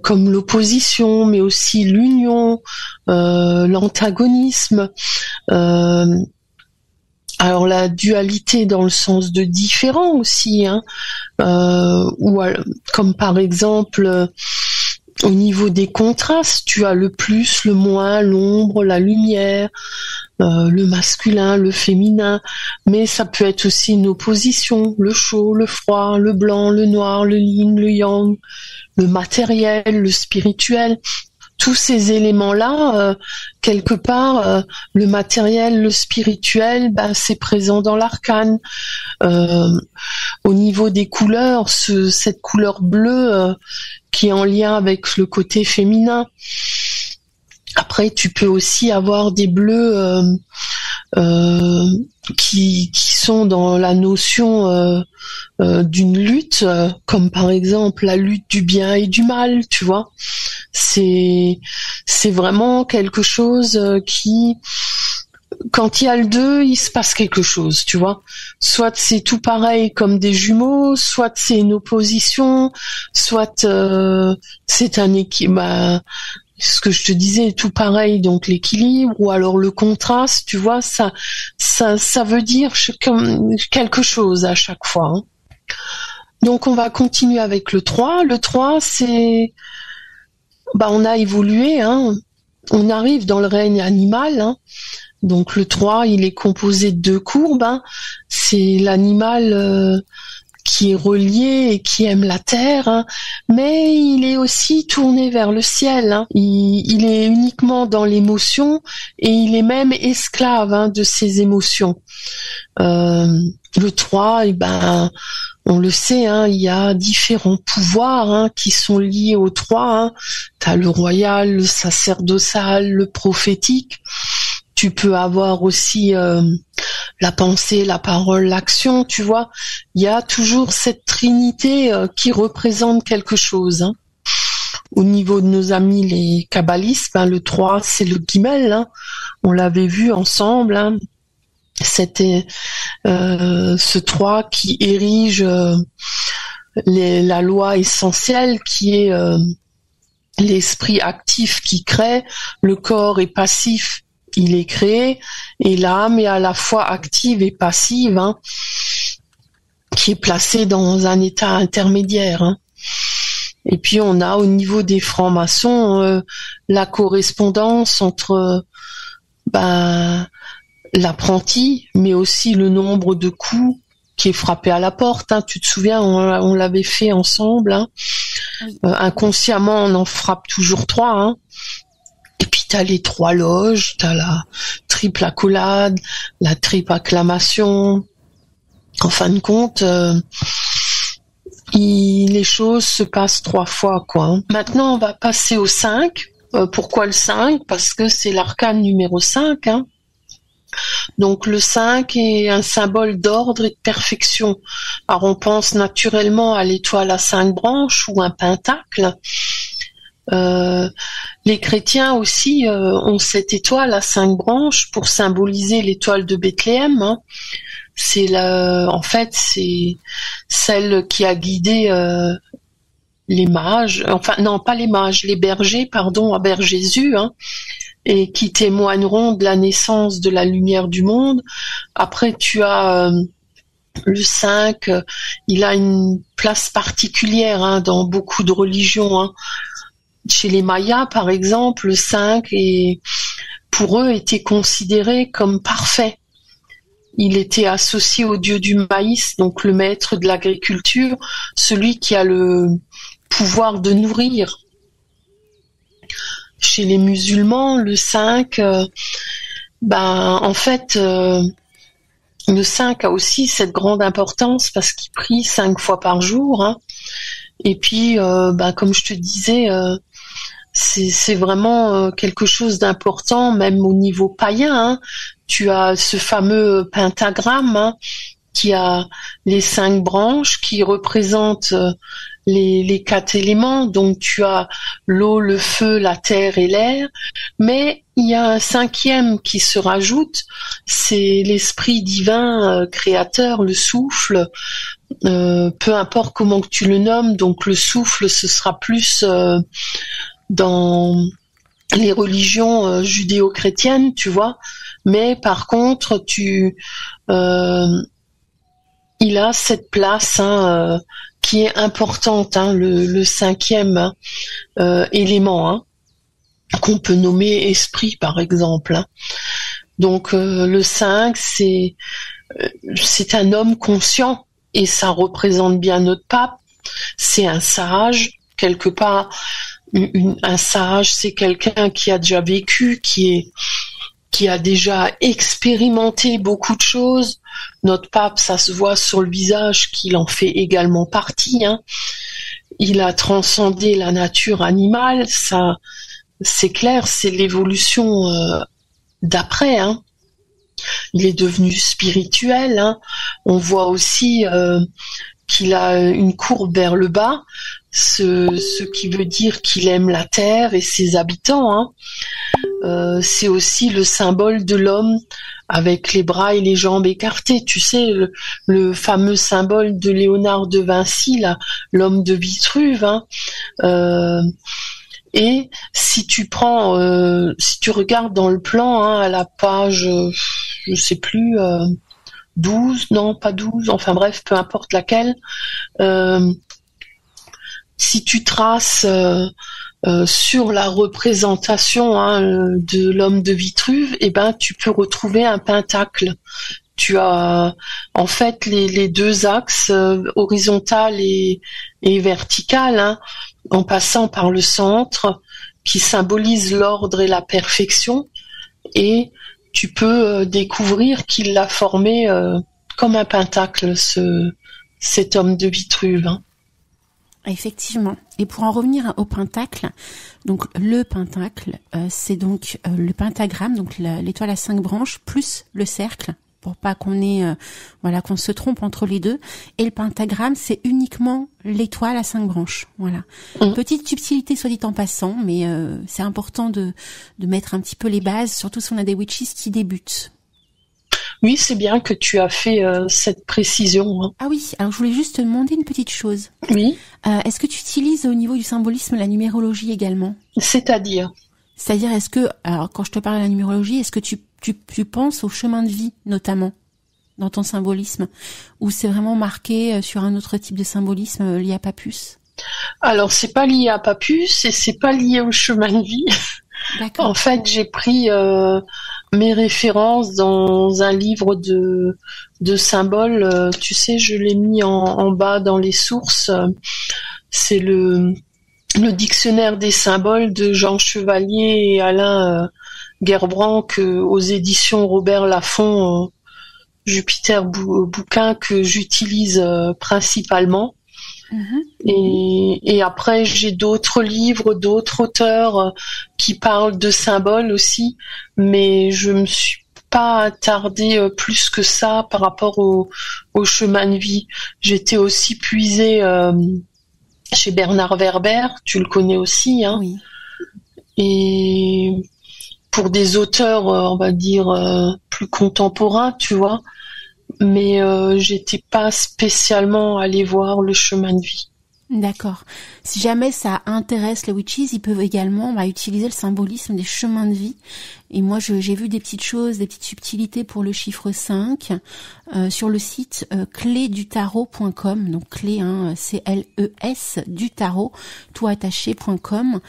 comme l'opposition, mais aussi l'union, l'antagonisme. Alors la dualité dans le sens de différent aussi, hein, comme par exemple au niveau des contrastes, tu as le plus, le moins, l'ombre, la lumière, le masculin, le féminin, mais ça peut être aussi une opposition, le chaud, le froid, le blanc, le noir, le yin, le yang, le matériel, le spirituel. Tous ces éléments-là, quelque part, le matériel, le spirituel, c'est présent dans l'arcane. Au niveau des couleurs, cette couleur bleue qui est en lien avec le côté féminin. Après, tu peux aussi avoir des bleus qui sont dans la notion d'une lutte, comme par exemple la lutte du bien et du mal, tu vois. C'est vraiment quelque chose qui, quand il y a le 2, il se passe quelque chose, tu vois. Soit c'est tout pareil comme des jumeaux, soit c'est une opposition, soit c'est un équilibre. Ce que je te disais, tout pareil, donc l'équilibre, ou alors le contraste, tu vois, ça veut dire quelque chose à chaque fois. Hein. Donc on va continuer avec le 3. Le 3, c'est... on a évolué, hein. On arrive dans le règne animal, hein. Donc le 3, il est composé de 2 courbes, hein. C'est l'animal qui est relié et qui aime la terre, hein. Mais il est aussi tourné vers le ciel, hein. Il est uniquement dans l'émotion et il est même esclave, hein, de ses émotions. Le 3, on le sait, hein, il y a différents pouvoirs, hein, qui sont liés au 3. Hein. Tu as le royal, le sacerdotal, le prophétique. Tu peux avoir aussi la pensée, la parole, l'action, tu vois. Il y a toujours cette trinité qui représente quelque chose. Hein. Au niveau de nos amis les kabbalistes, le 3, c'est le guimel. Hein. On l'avait vu ensemble. Hein. C'était ce 3 qui érige la loi essentielle qui est l'esprit actif qui crée, le corps est passif, il est créé, et l'âme est à la fois active et passive, hein, qui est placée dans un état intermédiaire. Hein. Et puis on a au niveau des francs-maçons la correspondance entre l'apprenti, mais aussi le nombre de coups qui est frappé à la porte. Hein. Tu te souviens, on l'avait fait ensemble. Hein. Inconsciemment, on en frappe toujours 3. Hein. Et puis t'as les 3 loges, t'as la triple accolade, la triple acclamation. En fin de compte, les choses se passent 3 fois, quoi. Hein. Maintenant, on va passer au 5. Pourquoi le 5 ? Parce que c'est l'arcane numéro 5. Hein. Donc le 5 est un symbole d'ordre et de perfection. Alors on pense naturellement à l'étoile à 5 branches ou un pentacle. Les chrétiens aussi ont cette étoile à 5 branches pour symboliser l'étoile de Bethléem. Hein. C'est c'est celle qui a guidé les mages, enfin non pas les mages, les bergers, envers Jésus, hein, et qui témoigneront de la naissance de la lumière du monde. Après tu as le 5, il a une place particulière, hein, dans beaucoup de religions. Hein. Chez les Mayas, par exemple, le 5 pour eux était considéré comme parfait. Il était associé au dieu du maïs, donc le maître de l'agriculture, celui qui a le pouvoir de nourrir. Chez les musulmans, le 5, le 5 a aussi cette grande importance parce qu'il prie 5 fois par jour. Hein. Et puis, comme je te disais, c'est vraiment quelque chose d'important, même au niveau païen. Hein. Tu as ce fameux pentagramme, hein, qui a les 5 branches qui représentent les 4 éléments. Donc tu as l'eau, le feu, la terre et l'air. Mais il y a un 5e qui se rajoute, c'est l'esprit divin créateur, le souffle. Peu importe comment que tu le nommes, donc le souffle, ce sera plus dans les religions judéo-chrétiennes, tu vois. Mais par contre, il a cette place qui est importante, le cinquième élément, qu'on peut nommer esprit par exemple. Donc le 5, c'est un homme conscient et ça représente bien notre pape. C'est un sage, quelque part. Un sage, c'est quelqu'un qui a déjà vécu, qui a déjà expérimenté beaucoup de choses. Notre pape, ça se voit sur le visage qu'il en fait également partie. Il a transcendé la nature animale, ça, c'est clair, c'est l'évolution d'après. Il est devenu spirituel. On voit aussi qu'il a une courbe vers le bas, ce qui veut dire qu'il aime la terre et ses habitants. C'est aussi le symbole de l'homme avec les bras et les jambes écartés. Tu sais, le fameux symbole de Léonard de Vinci, là, l'homme de Vitruve. Et si tu regardes dans le plan, à la page, je sais plus, 12, non pas 12, enfin bref, peu importe laquelle, si tu traces sur la représentation de l'homme de Vitruve, tu peux retrouver un pentacle. Tu as en fait les deux axes horizontal et vertical, en passant par le centre, qui symbolise l'ordre et la perfection, et tu peux découvrir qu'il l'a formé comme un pentacle, cet homme de Vitruve. Effectivement. Et pour en revenir au pentacle, donc le pentacle, c'est donc le pentagramme, donc l'étoile à 5 branches plus le cercle, pour pas qu'on qu'on se trompe entre les deux. Et le pentagramme, c'est uniquement l'étoile à 5 branches. Voilà. Petite subtilité, soit dit en passant, mais c'est important de mettre un petit peu les bases, surtout si on a des witches qui débutent. Oui, c'est bien que tu as fait cette précision. Ah oui, alors je voulais juste te demander une petite chose. Oui. Est-ce que tu utilises au niveau du symbolisme la numérologie également ? C'est-à-dire, est-ce que, alors quand je te parle de la numérologie, est-ce que tu penses au chemin de vie notamment dans ton symbolisme, ou c'est vraiment marqué sur un autre type de symbolisme lié à Papus ? Alors c'est pas lié à Papus et c'est pas lié au chemin de vie. D'accord. En fait, j'ai pris mes références dans un livre de symboles. Tu sais, je l'ai mis en bas dans les sources. C'est le dictionnaire des symboles de Jean Chevalier et Alain Gerbranc aux éditions Robert Laffont, Jupiter bouquin que j'utilise principalement. Et après j'ai d'autres livres, d'autres auteurs qui parlent de symboles aussi, mais je me suis pas attardée plus que ça par rapport au chemin de vie. J'étais aussi puisée chez Bernard Werber, tu le connais aussi, Oui. Et pour des auteurs, on va dire plus contemporains, tu vois. Mais j'étais pas spécialement allée voir le chemin de vie. D'accord. Si jamais ça intéresse les witches, ils peuvent également utiliser le symbolisme des chemins de vie. Et moi, j'ai vu des petites choses, des petites subtilités pour le chiffre 5 sur le site clédutarot.com. Donc clé, C-L-E-S, du tarot, tout attaché.com.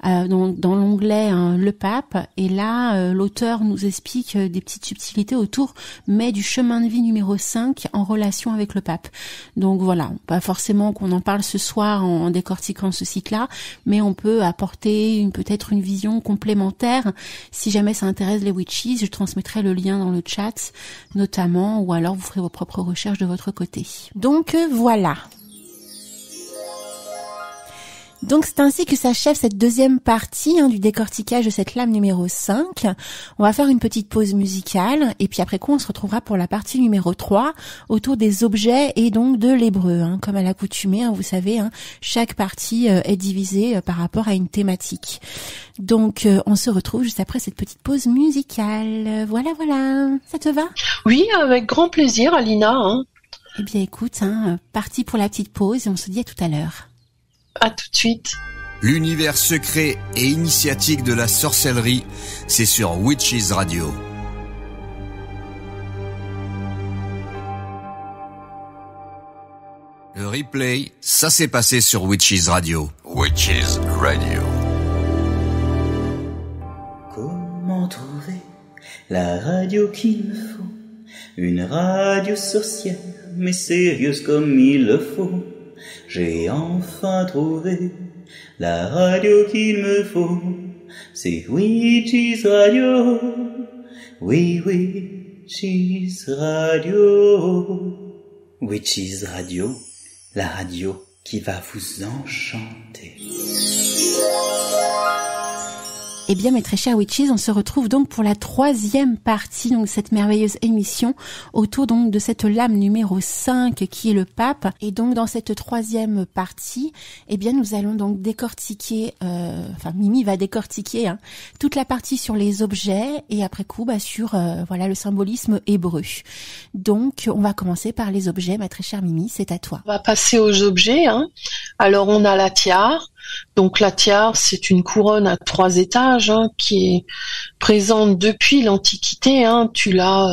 Dans l'onglet le pape. Et là, l'auteur nous explique des petites subtilités autour, mais du chemin de vie numéro 5 en relation avec le pape. Donc voilà, pas forcément qu'on en parle ce soir en décortiquant ce site-là, mais on peut apporter peut-être une vision complémentaire. Si jamais ça intéresse les witches, je transmettrai le lien dans le chat, notamment, ou alors vous ferez vos propres recherches de votre côté. Donc voilà. Donc c'est ainsi que s'achève cette deuxième partie du décortiquage de cette lame numéro 5. On va faire une petite pause musicale et puis après quoi on se retrouvera pour la partie numéro 3 autour des objets et donc de l'hébreu. Comme à l'accoutumée, vous savez, chaque partie est divisée par rapport à une thématique. Donc on se retrouve juste après cette petite pause musicale. Voilà, ça te va ? Oui, avec grand plaisir, Alina. Eh bien écoute, parti pour la petite pause et on se dit à tout à l'heure. À tout de suite. L'univers secret et initiatique de la sorcellerie, c'est sur Witches Radio. Le replay, ça s'est passé sur Witches Radio. Witches Radio. Comment trouver la radio qu'il me faut? Une radio sorcière, mais sérieuse comme il le faut. J'ai enfin trouvé la radio qu'il me faut. C'est Witches Radio. Oui, Witches Radio. Witches Radio, la radio qui va vous enchanter. Eh bien, mes très chers Witches, on se retrouve donc pour la 3e partie, donc cette merveilleuse émission autour donc de cette lame numéro 5 qui est le pape. Et donc dans cette 3e partie, eh bien nous allons donc décortiquer, Mimi va décortiquer toute la partie sur les objets et après coup sur le symbolisme hébreu. Donc on va commencer par les objets, ma très chère Mimi, c'est à toi. On va passer aux objets. Alors on a la tiare. Donc la tiare, c'est une couronne à 3 étages qui est présente depuis l'Antiquité. Tu l'as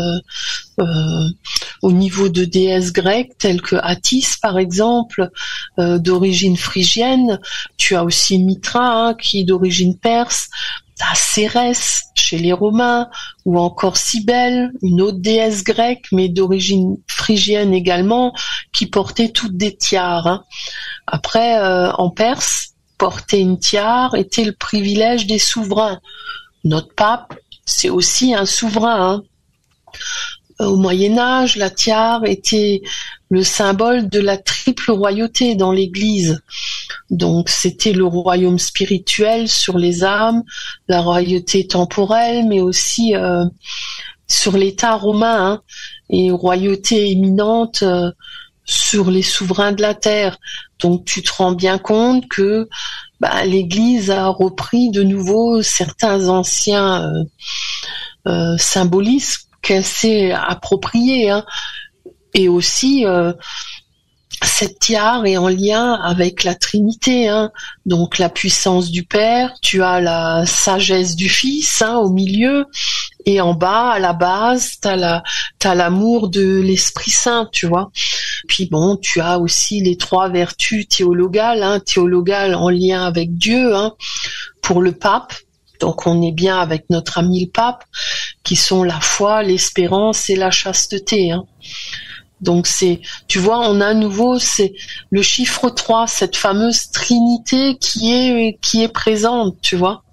au niveau de déesses grecques telles que Attis par exemple, d'origine phrygienne. Tu as aussi Mitra qui est d'origine perse. T'as Cérès chez les Romains, ou encore Cybèle, une autre déesse grecque mais d'origine phrygienne également, qui portait toutes des tiares. Après, en Perse, porter une tiare était le privilège des souverains. Notre pape, c'est aussi un souverain. Au Moyen-Âge, la tiare était le symbole de la triple royauté dans l'Église. Donc, c'était le royaume spirituel sur les âmes, la royauté temporelle, mais aussi sur l'État romain, et royauté éminente sur les souverains de la terre. Donc tu te rends bien compte que l'Église a repris de nouveau certains anciens symbolismes qu'elle s'est appropriés. Et aussi cette tiare est en lien avec la Trinité, donc la puissance du Père, tu as la sagesse du Fils au milieu, et en bas, à la base, t'as l'amour de l'Esprit Saint, tu vois. Puis bon, tu as aussi les 3 vertus théologales, théologales en lien avec Dieu, pour le pape. Donc on est bien avec notre ami le pape, qui sont la foi, l'espérance et la chasteté. Donc tu vois, on a à nouveau, c'est le chiffre 3, cette fameuse trinité qui est présente, tu vois.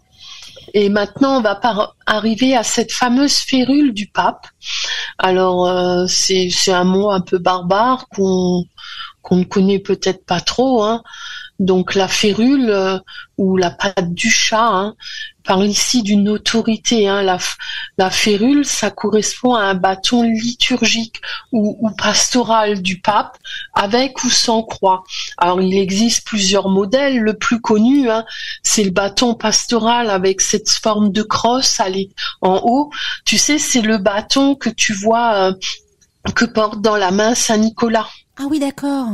Et maintenant, on va arriver à cette fameuse férule du pape. Alors, c'est un mot un peu barbare qu'on ne connaît peut-être pas trop. Donc, la férule ou la patte du chat parle ici d'une autorité. La férule, ça correspond à un bâton liturgique ou pastoral du pape, avec ou sans croix. Alors, il existe plusieurs modèles. Le plus connu, c'est le bâton pastoral avec cette forme de crosse en haut. Tu sais, c'est le bâton que tu vois que porte dans la main Saint Nicolas. Ah oui, d'accord.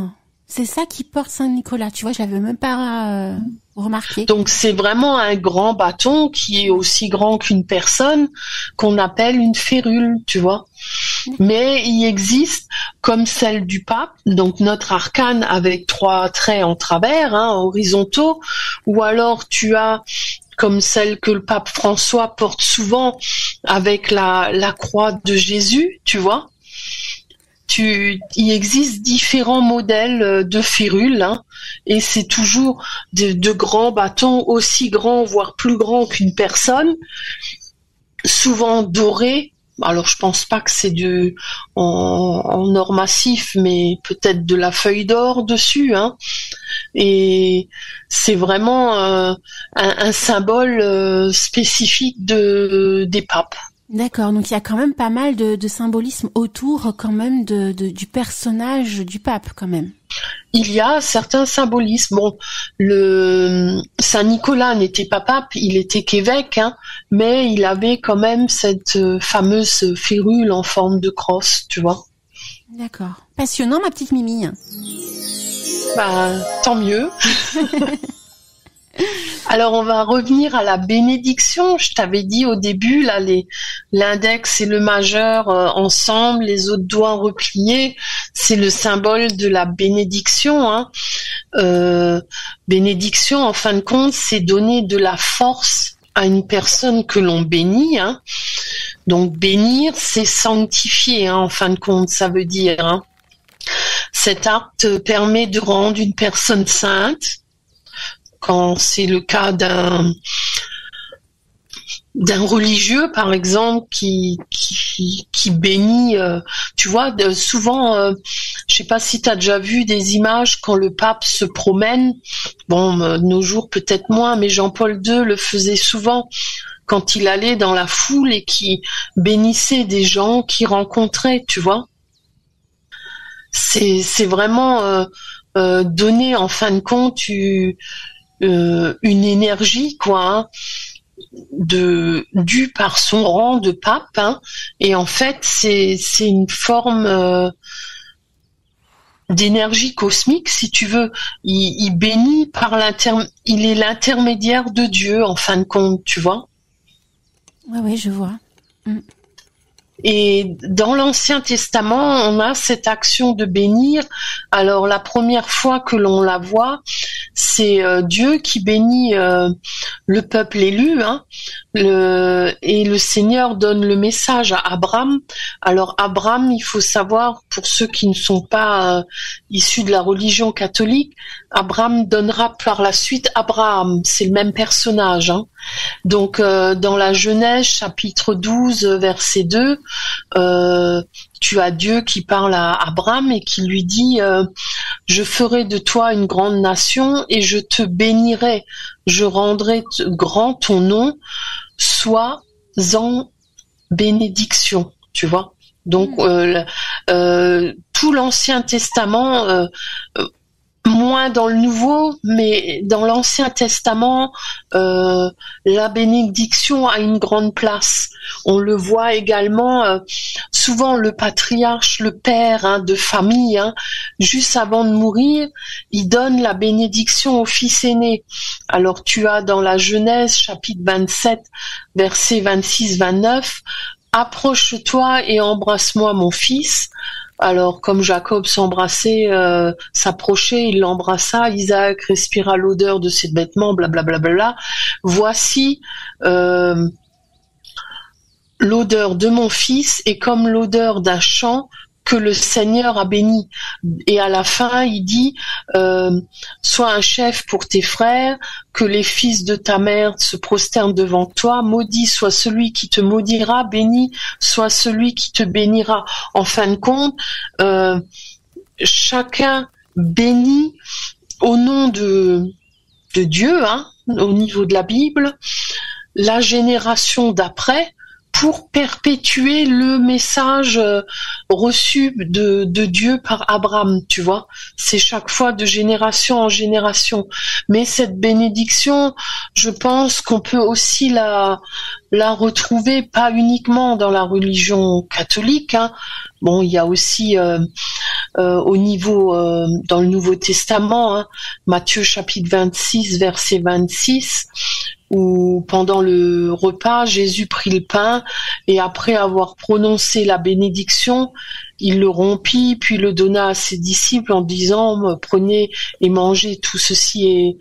C'est ça qui porte Saint-Nicolas, tu vois, je l'avais même pas remarqué. Donc c'est vraiment un grand bâton qui est aussi grand qu'une personne, qu'on appelle une férule, tu vois. Mais il existe, comme celle du pape, donc notre arcane avec 3 traits en travers, horizontaux, ou alors tu as comme celle que le pape François porte souvent avec la croix de Jésus, tu vois. Il existe différents modèles de férules, et c'est toujours de grands bâtons, aussi grands, voire plus grands qu'une personne, souvent dorés. Alors je pense pas que c'est en or massif, mais peut-être de la feuille d'or dessus, Et c'est vraiment un symbole spécifique des papes. D'accord, donc il y a quand même pas mal de symbolisme autour quand même du personnage du pape quand même. Il y a certains symbolismes. Bon, le Saint Nicolas n'était pas pape, il était qu'évêque, mais il avait quand même cette fameuse férule en forme de crosse, tu vois. D'accord. Passionnant, ma petite Mimi. Tant mieux. Alors, on va revenir à la bénédiction. Je t'avais dit au début, là, l'index et le majeur ensemble, les autres doigts repliés, c'est le symbole de la bénédiction. Hein. Bénédiction, en fin de compte, c'est donner de la force à une personne que l'on bénit. Hein. Donc, bénir, c'est sanctifier, hein, en fin de compte, ça veut dire. Hein. Cet acte permet de rendre une personne sainte. Quand c'est le cas d'un religieux, par exemple, qui bénit, tu vois, souvent, je sais pas si tu as déjà vu des images quand le pape se promène. Bon, de nos jours peut-être moins, mais Jean-Paul II le faisait souvent quand il allait dans la foule et qui bénissait des gens qu'il rencontrait, tu vois. C'est vraiment donner, en fin de compte, une énergie, quoi, hein, due par son rang de pape, hein, et en fait c'est une forme d'énergie cosmique, si tu veux. Il bénit il est l'intermédiaire de Dieu, en fin de compte, tu vois. Oui, je vois. Et dans l'Ancien Testament, on a cette action de bénir. Alors la première fois que l'on la voit, c'est Dieu qui bénit le peuple élu, hein, et le Seigneur donne le message à Abraham. Alors Abraham, il faut savoir, pour ceux qui ne sont pas issus de la religion catholique, Abraham donnera par la suite Abraham, c'est le même personnage. Hein. Donc dans la Genèse chapitre 12 verset 2, tu as Dieu qui parle à Abraham et qui lui dit je ferai de toi une grande nation et je te bénirai, je rendrai grand ton nom, sois en bénédiction, tu vois. Donc tout l'Ancien Testament, moins dans le Nouveau, mais dans l'Ancien Testament, la bénédiction a une grande place. On le voit également, souvent le patriarche, le père, hein, de famille, hein, juste avant de mourir, il donne la bénédiction au fils aîné. Alors tu as dans la Genèse, chapitre 27, versets 26-29, « Approche-toi et embrasse-moi mon fils ». Alors, comme Jacob s'approchait, il l'embrassa, Isaac respira l'odeur de ses vêtements, blablabla. Voici l'odeur de mon fils est comme l'odeur d'un champ que le Seigneur a béni. Et à la fin, il dit, sois un chef pour tes frères, que les fils de ta mère se prosternent devant toi, maudit soit celui qui te maudira, béni soit celui qui te bénira. En fin de compte, chacun bénit au nom de Dieu, hein, au niveau de la Bible, la génération d'après, pour perpétuer le message reçu de Dieu par Abraham, tu vois. C'est chaque fois de génération en génération. Mais cette bénédiction, je pense qu'on peut aussi la retrouver pas uniquement dans la religion catholique, hein. Bon, il y a aussi au niveau dans le Nouveau Testament, hein, Matthieu chapitre 26, verset 26, où pendant le repas, Jésus prit le pain et après avoir prononcé la bénédiction, il le rompit, puis le donna à ses disciples en disant « Prenez et mangez, tout ceci est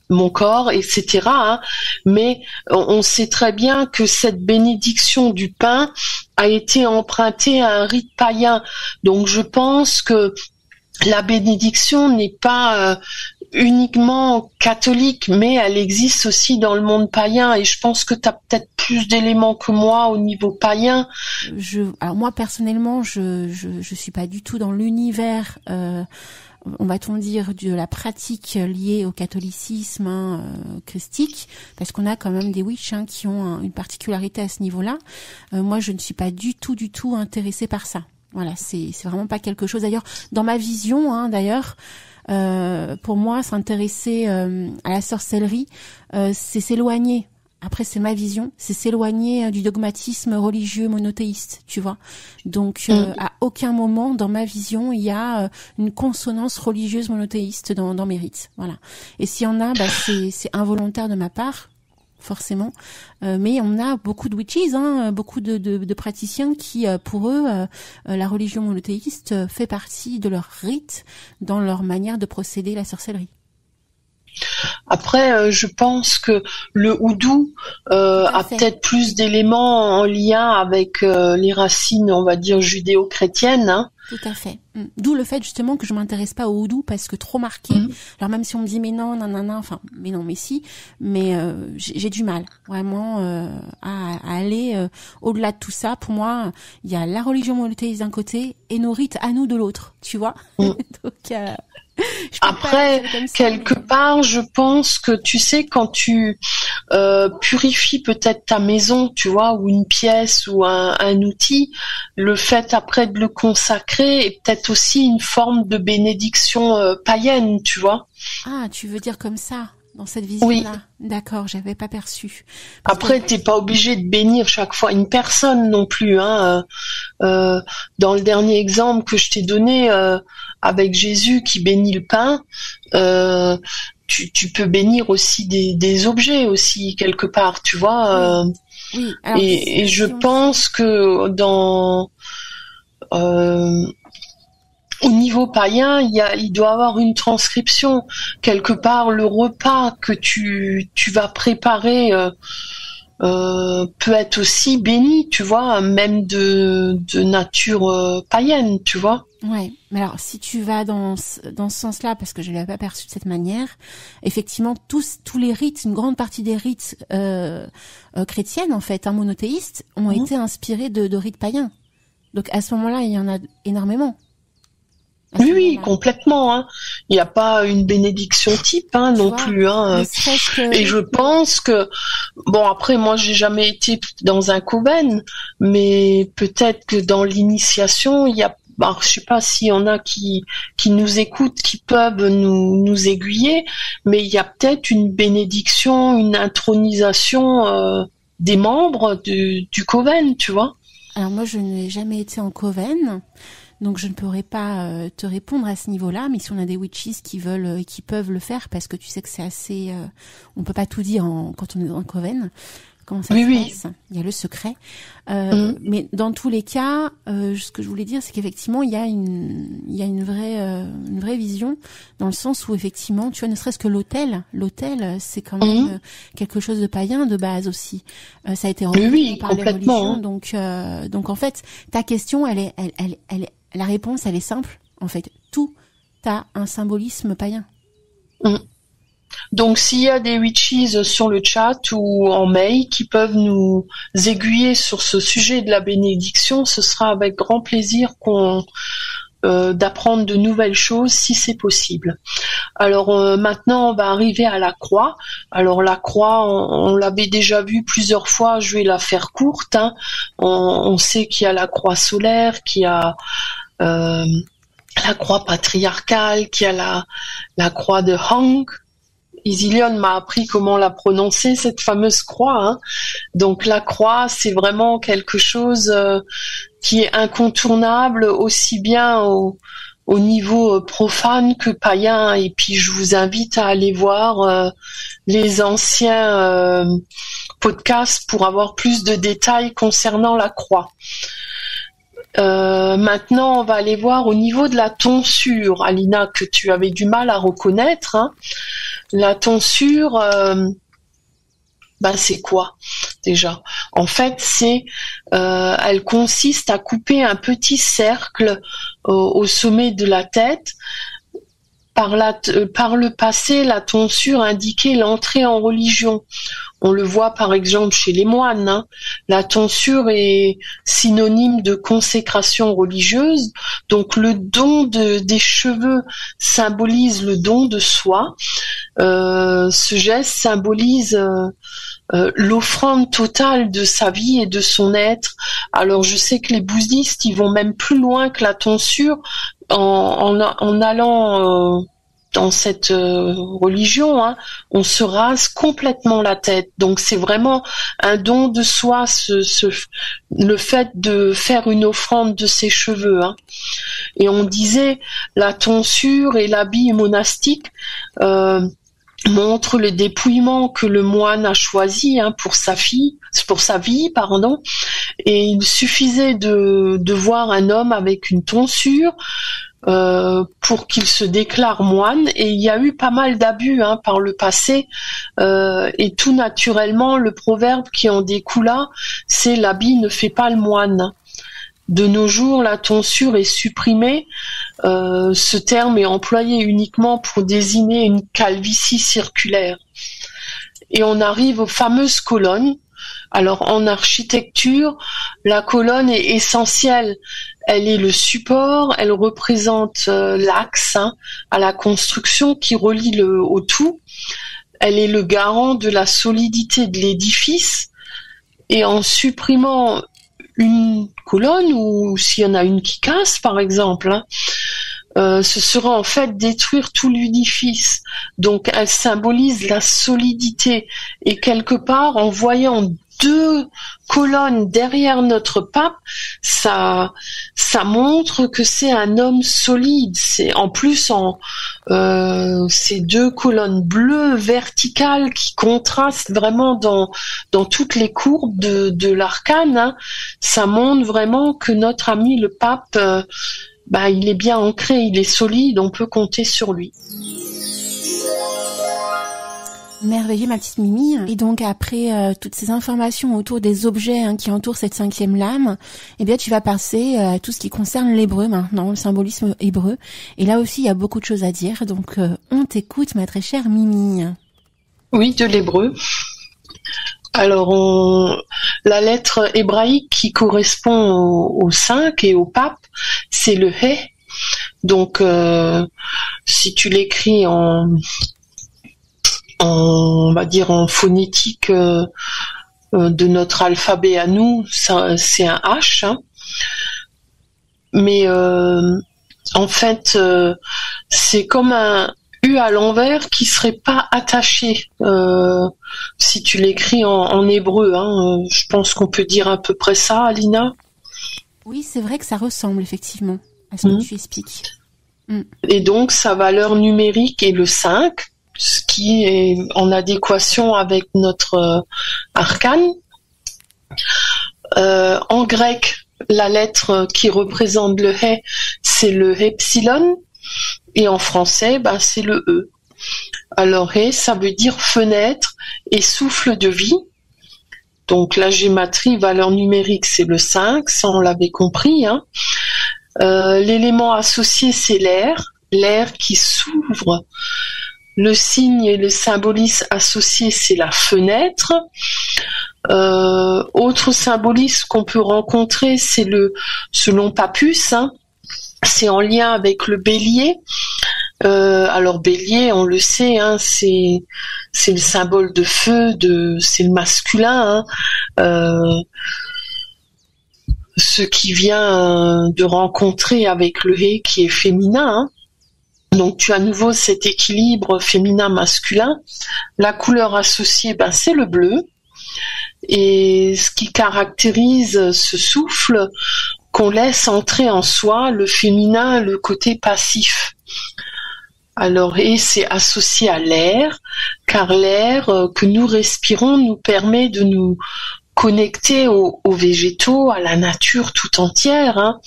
mon corps », etc. Hein. Mais on sait très bien que cette bénédiction du pain a été empruntée à un rite païen. Donc je pense que la bénédiction n'est pas uniquement catholique, mais elle existe aussi dans le monde païen, et je pense que tu as peut-être plus d'éléments que moi au niveau païen. Alors moi personnellement, je suis pas du tout dans l'univers, on va-t-on dire, de la pratique liée au catholicisme, hein, christique, parce qu'on a quand même des witches, hein, qui ont une particularité à ce niveau-là. Moi, je ne suis pas du tout intéressée par ça. Voilà, c'est vraiment pas quelque chose. D'ailleurs, dans ma vision, hein, pour moi, s'intéresser à la sorcellerie, c'est s'éloigner Après, c'est ma vision, c'est s'éloigner du dogmatisme religieux monothéiste, tu vois. Donc, à aucun moment dans ma vision, il y a une consonance religieuse monothéiste dans mes rites. Voilà. Et s'il y en a, c'est involontaire de ma part, forcément. Mais on a beaucoup de witches, beaucoup de praticiens qui, pour eux, la religion monothéiste fait partie de leur rite, dans leur manière de procéder à la sorcellerie. Après, je pense que le houdou a peut-être plus d'éléments en lien avec les racines, on va dire, judéo-chrétiennes. Hein. Tout à fait. D'où le fait justement que je m'intéresse pas au houdou parce que trop marqué. Alors même si on me dit mais non, nanana, enfin mais non, mais si, mais j'ai du mal vraiment à aller au-delà de tout ça. Pour moi, il y a la religion monothéiste d'un côté et nos rites à nous de l'autre, tu vois. Donc après, quelque part, je pense que tu sais, quand tu purifies peut-être ta maison, tu vois, ou une pièce ou un outil, le fait après de le consacrer est peut-être aussi une forme de bénédiction païenne, tu vois. Ah, tu veux dire comme ça, dans cette vision-là. Oui. D'accord, j'avais pas perçu. Après, t'es pas obligé de bénir chaque fois une personne non plus. Hein. Dans le dernier exemple que je t'ai donné, avec Jésus qui bénit le pain, tu peux bénir aussi des objets aussi quelque part, tu vois. Oui. Alors, et je pense que au niveau païen, il doit avoir une transcription quelque part. Le repas que tu vas préparer peut être aussi béni, tu vois, même de nature païenne, tu vois. Ouais, mais alors si tu vas dans ce sens-là, parce que je l'avais pas perçu de cette manière, effectivement tous les rites, une grande partie des rites chrétiennes en fait, monothéistes, ont été inspirés de rites païens. Donc à ce moment-là, il y en a énormément. Oui, complètement. Hein. Il n'y a pas une bénédiction type non plus. Hein. Et je pense que bon, après moi j'ai jamais été dans un coven, mais peut-être que dans l'initiation il y a. Je sais pas s'il y en a qui nous écoutent, qui peuvent nous aiguiller, mais il y a peut-être une bénédiction, une intronisation des membres du coven, tu vois. Alors moi je n'ai jamais été en coven. Donc je ne pourrais pas te répondre à ce niveau-là, mais si on a des witches qui veulent et qui peuvent le faire, parce que tu sais que c'est assez, on peut pas tout dire quand on est dans un coven. Comment ça se passe ? Il y a le secret. Mais dans tous les cas, ce que je voulais dire, c'est qu'effectivement, il y a une vraie vision, dans le sens où effectivement, tu vois, ne serait-ce que l'autel, c'est quand même quelque chose de païen de base aussi. Ça a été repris par les religions, donc en fait, ta question, la réponse, elle est simple. En fait, tout a un symbolisme païen. Donc, s'il y a des witches sur le chat ou en mail qui peuvent nous aiguiller sur ce sujet de la bénédiction, ce sera avec grand plaisir d'apprendre de nouvelles choses si c'est possible. Alors maintenant, on va arriver à la croix. Alors la croix, on l'avait déjà vu plusieurs fois. Je vais la faire courte. Hein. On sait qu'il y a la croix solaire, qu'il y a la croix patriarcale, qu'il y a la croix de Hong. Isilionne m'a appris comment la prononcer, cette fameuse croix. Hein. Donc la croix, c'est vraiment quelque chose qui est incontournable, aussi bien au niveau profane que païen. Et puis je vous invite à aller voir les anciens podcasts pour avoir plus de détails concernant la croix. Maintenant, on va aller voir au niveau de la tonsure, Alina, que tu avais du mal à reconnaître. Hein. La tonsure, c'est quoi déjà ? En fait, elle consiste à couper un petit cercle au sommet de la tête. Par le passé, la tonsure indiquait l'entrée en religion. On le voit par exemple chez les moines. Hein. La tonsure est synonyme de consécration religieuse. Donc le don des cheveux symbolise le don de soi. Ce geste symbolise l'offrande totale de sa vie et de son être. Alors je sais que les bouddhistes, ils vont même plus loin que la tonsure en allant dans cette religion, hein, on se rase complètement la tête. Donc c'est vraiment un don de soi, le fait de faire une offrande de ses cheveux. Hein. Et on disait la tonsure et l'habit monastique montrent le dépouillement que le moine a choisi pour sa vie, Et il suffisait de voir un homme avec une tonsure pour qu'il se déclare moine, et il y a eu pas mal d'abus par le passé, et tout naturellement le proverbe qui en découla, c'est l'habit ne fait pas le moine. De nos jours, la tonsure est supprimée. Ce terme est employé uniquement pour désigner une calvitie circulaire. Et on arrive aux fameuses colonnes. Alors en architecture, la colonne est essentielle. Elle est le support, elle représente l'axe à la construction qui relie au tout. Elle est le garant de la solidité de l'édifice. Et en supprimant une colonne, ou s'il y en a une qui casse par exemple, ce sera en fait détruire tout l'édifice. Donc elle symbolise la solidité, et quelque part en voyant 2 colonnes derrière notre pape, ça montre que c'est un homme solide. C'est en plus ces 2 colonnes bleues verticales qui contrastent vraiment dans toutes les courbes de l'arcane. Ça montre vraiment que notre ami le pape, il est bien ancré, il est solide, on peut compter sur lui. Merveilleux, ma petite Mimi. Et donc après toutes ces informations autour des objets qui entourent cette 5e lame, eh bien tu vas passer à tout ce qui concerne l'hébreu maintenant, le symbolisme hébreu. Et là aussi il y a beaucoup de choses à dire, donc on t'écoute, ma très chère Mimi. Oui, de l'hébreu. Alors la lettre hébraïque qui correspond au 5 et au pape, c'est le He. Donc si tu l'écris on va dire en phonétique de notre alphabet à nous, ça, c'est un H. Mais en fait, c'est comme un U à l'envers qui serait pas attaché. Si tu l'écris en hébreu, je pense qu'on peut dire à peu près ça, Alina. Oui, c'est vrai que ça ressemble effectivement à ce que tu expliques. Et donc sa valeur numérique est le 5. Ce qui est en adéquation avec notre arcane. En grec, la lettre qui représente le He, c'est le epsilon, et en français, c'est le E. Alors He, ça veut dire fenêtre et souffle de vie. Donc la gématrie, valeur numérique, c'est le 5, ça on l'avait compris. L'élément associé, c'est l'air qui s'ouvre. Le signe et le symbolisme associé, c'est la fenêtre. Autre symbolisme qu'on peut rencontrer, c'est selon Papus, c'est en lien avec le bélier. Alors bélier, on le sait, c'est le symbole de feu, c'est le masculin. Ce qui vient de rencontrer avec le He qui est féminin. Donc tu as à nouveau cet équilibre féminin-masculin. La couleur associée, c'est le bleu. Et ce qui caractérise ce souffle, qu'on laisse entrer en soi le féminin, le côté passif. Alors, et c'est associé à l'air, car l'air que nous respirons nous permet de nous connecter aux végétaux, à la nature tout entière.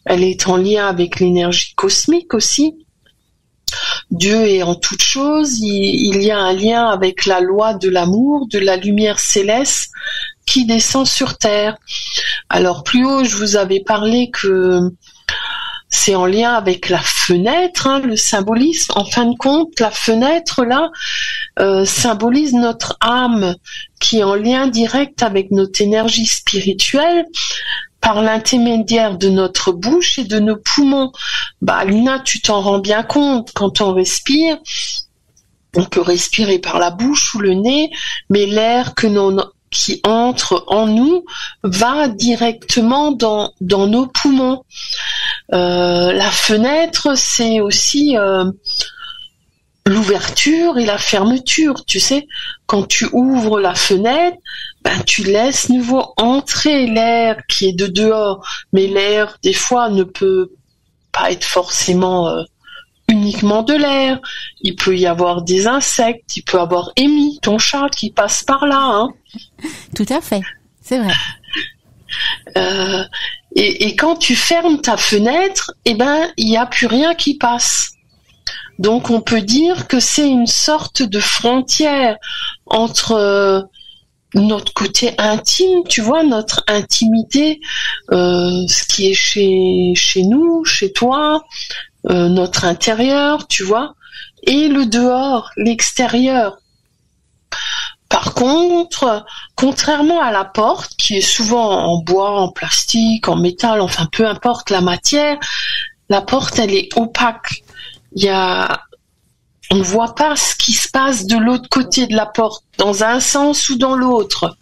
Elle est en lien avec l'énergie cosmique aussi. Dieu est en toute chose, il y a un lien avec la loi de l'amour, de la lumière céleste qui descend sur terre. Alors plus haut, je vous avais parlé que c'est en lien avec la fenêtre, le symbolisme. En fin de compte, la fenêtre là symbolise notre âme qui est en lien direct avec notre énergie spirituelle, par l'intermédiaire de notre bouche et de nos poumons. Lina, tu t'en rends bien compte, quand on respire, on peut respirer par la bouche ou le nez, mais l'air qui entre en nous va directement dans nos poumons. La fenêtre, c'est aussi l'ouverture et la fermeture, tu sais. Quand tu ouvres la fenêtre, tu laisses nouveau entrer l'air qui est de dehors, mais l'air, des fois, ne peut pas être forcément uniquement de l'air. Il peut y avoir des insectes, il peut y avoir Amy, ton chat, qui passe par là, hein. Tout à fait, c'est vrai. Et quand tu fermes ta fenêtre, il n'y a plus rien qui passe. Donc on peut dire que c'est une sorte de frontière entre notre côté intime, tu vois, notre intimité, ce qui est chez nous, chez toi, notre intérieur, tu vois, et le dehors, l'extérieur. Par contre, contrairement à la porte, qui est souvent en bois, en plastique, en métal, enfin peu importe la matière, la porte, elle est opaque. On ne voit pas ce qui se passe de l'autre côté de la porte, dans un sens ou dans l'autre.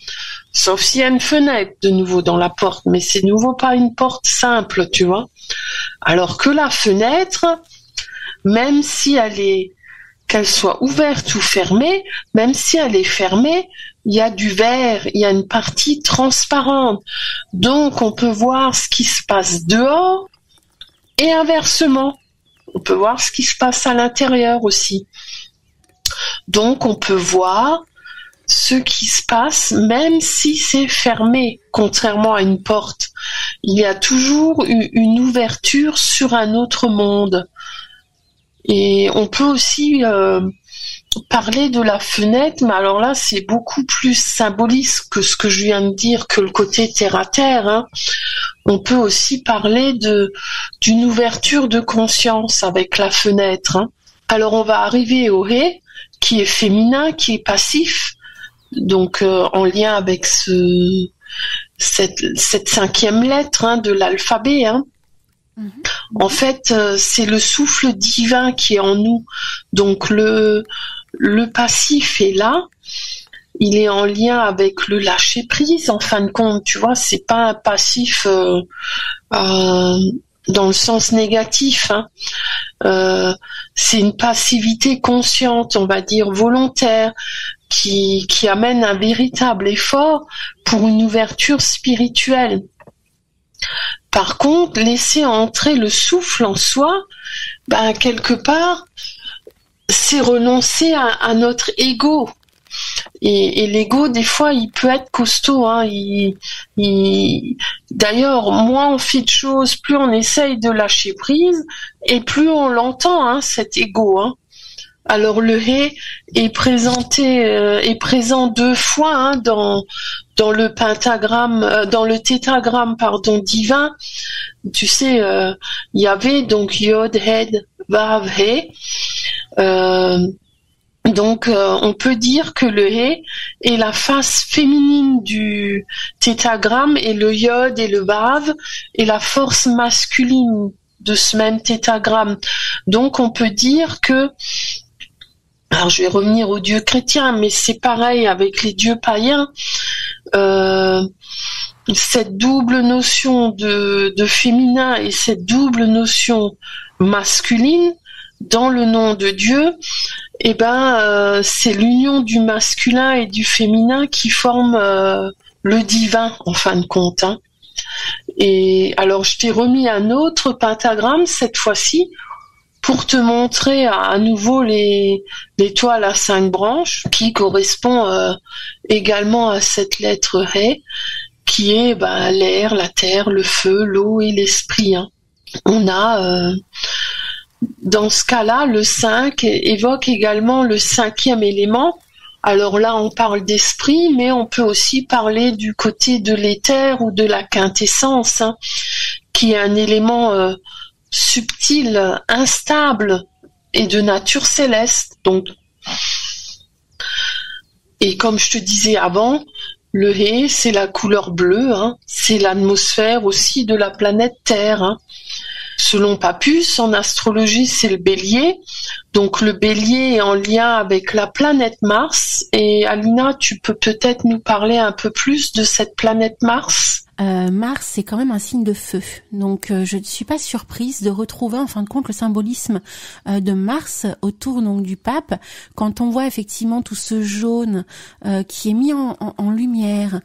Sauf s'il y a une fenêtre de nouveau dans la porte, mais c'est de nouveau pas une porte simple, tu vois. Alors que la fenêtre, même si qu'elle soit ouverte ou fermée, même si elle est fermée, il y a du verre, il y a une partie transparente. Donc on peut voir ce qui se passe dehors et inversement. On peut voir ce qui se passe à l'intérieur aussi. Donc on peut voir ce qui se passe même si c'est fermé, contrairement à une porte. Il y a toujours une ouverture sur un autre monde. Et on peut aussi parler de la fenêtre, mais alors là c'est beaucoup plus symboliste que ce que je viens de dire, que le côté terre à terre, hein. On peut aussi parler d'une ouverture de conscience avec la fenêtre, hein. Alors on va arriver au hé, qui est féminin, qui est passif, donc en lien avec cette 5e lettre, hein, de l'alphabet, hein. En fait, c'est le souffle divin qui est en nous. Donc le passif est là. Il est en lien avec le lâcher prise. En fin de compte, tu vois, c'est pas un passif dans le sens négatif, hein. C'est une passivité consciente, on va dire volontaire, qui amène un véritable effort pour une ouverture spirituelle. Par contre, laisser entrer le souffle en soi, quelque part, c'est renoncer à notre ego. Et l'ego, des fois, il peut être costaud, hein. D'ailleurs, moins on fait de choses, plus on essaye de lâcher prise, et plus on l'entend, hein, cet ego, hein. Alors le hé est présent 2 fois, hein, dans le pentagramme, dans le tétragramme, divin. Tu sais, il y avait donc Yod, Hed, Vav, He. Donc on peut dire que le hé est la face féminine du tétragramme et le Yod et le Vav est la force masculine de ce même tétragramme. Donc on peut dire que, alors je vais revenir aux dieux chrétiens, mais c'est pareil avec les dieux païens, cette double notion de féminin et cette double notion masculine dans le nom de Dieu, c'est l'union du masculin et du féminin qui forme le divin en fin de compte, hein. Et alors je t'ai remis un autre pentagramme cette fois-ci pour te montrer à nouveau l'étoile à 5 branches qui correspond également à cette lettre Hé, qui est l'air, la terre, le feu, l'eau et l'esprit, hein. On a dans ce cas-là, le 5 évoque également le 5e élément. Alors là, on parle d'esprit, mais on peut aussi parler du côté de l'éther ou de la quintessence, hein, qui est un élément subtil, instable et de nature céleste. Donc, et comme je te disais avant, le Hé, c'est la couleur bleue, hein, c'est l'atmosphère aussi de la planète Terre, hein. Selon Papus, en astrologie, c'est le Bélier. Donc le Bélier est en lien avec la planète Mars. Et Alina, tu peux peut-être nous parler un peu plus de cette planète Mars ? Mars, c'est quand même un signe de feu. Donc, je ne suis pas surprise de retrouver, en fin de compte, le symbolisme de Mars autour donc du pape. Quand on voit effectivement tout ce jaune qui est mis en lumière,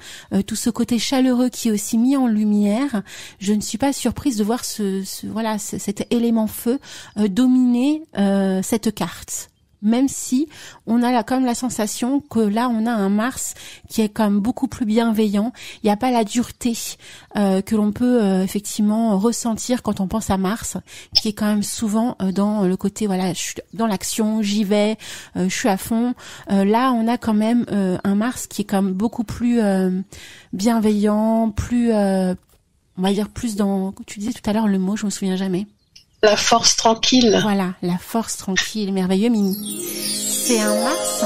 tout ce côté chaleureux qui est aussi mis en lumière, je ne suis pas surprise de voir cet élément feu dominer cette carte. Même si on a quand même la sensation que là on a un Mars qui est quand même beaucoup plus bienveillant. Il n'y a pas la dureté que l'on peut effectivement ressentir quand on pense à Mars, qui est quand même souvent dans le côté je suis dans l'action, j'y vais, je suis à fond. Là on a quand même un Mars qui est quand même beaucoup plus bienveillant, plus on va dire plus dans. Tu disais tout à l'heure le mot, je me souviens jamais. La force tranquille. Voilà, la force tranquille, merveilleux Mimi. C'est un Mars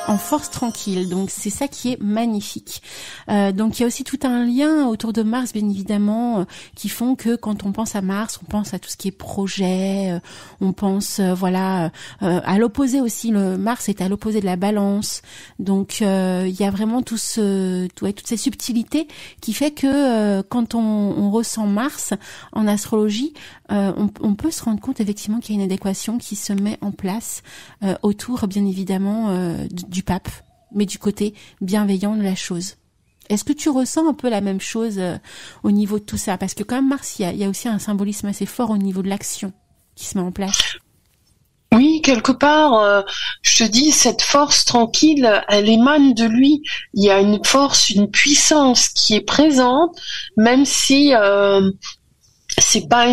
en force tranquille, donc c'est ça qui est magnifique. Donc il y a aussi tout un lien autour de Mars, bien évidemment, qui font que quand on pense à Mars, on pense à tout ce qui est projet, on pense à l'opposé aussi. Le Mars est à l'opposé de la Balance, donc il y a vraiment toutes ces subtilités qui fait que quand on ressent Mars en astrologie, on peut se rendre compte effectivement qu'il y a une adéquation qui se met en place autour, bien évidemment, du pape, mais du côté bienveillant de la chose. Est-ce que tu ressens un peu la même chose au niveau de tout ça? Parce que quand même Mars, il y a aussi un symbolisme assez fort au niveau de l'action qui se met en place. Oui, quelque part, je te dis, cette force tranquille, elle émane de lui. Il y a une force, une puissance qui est présente, même si c'est pas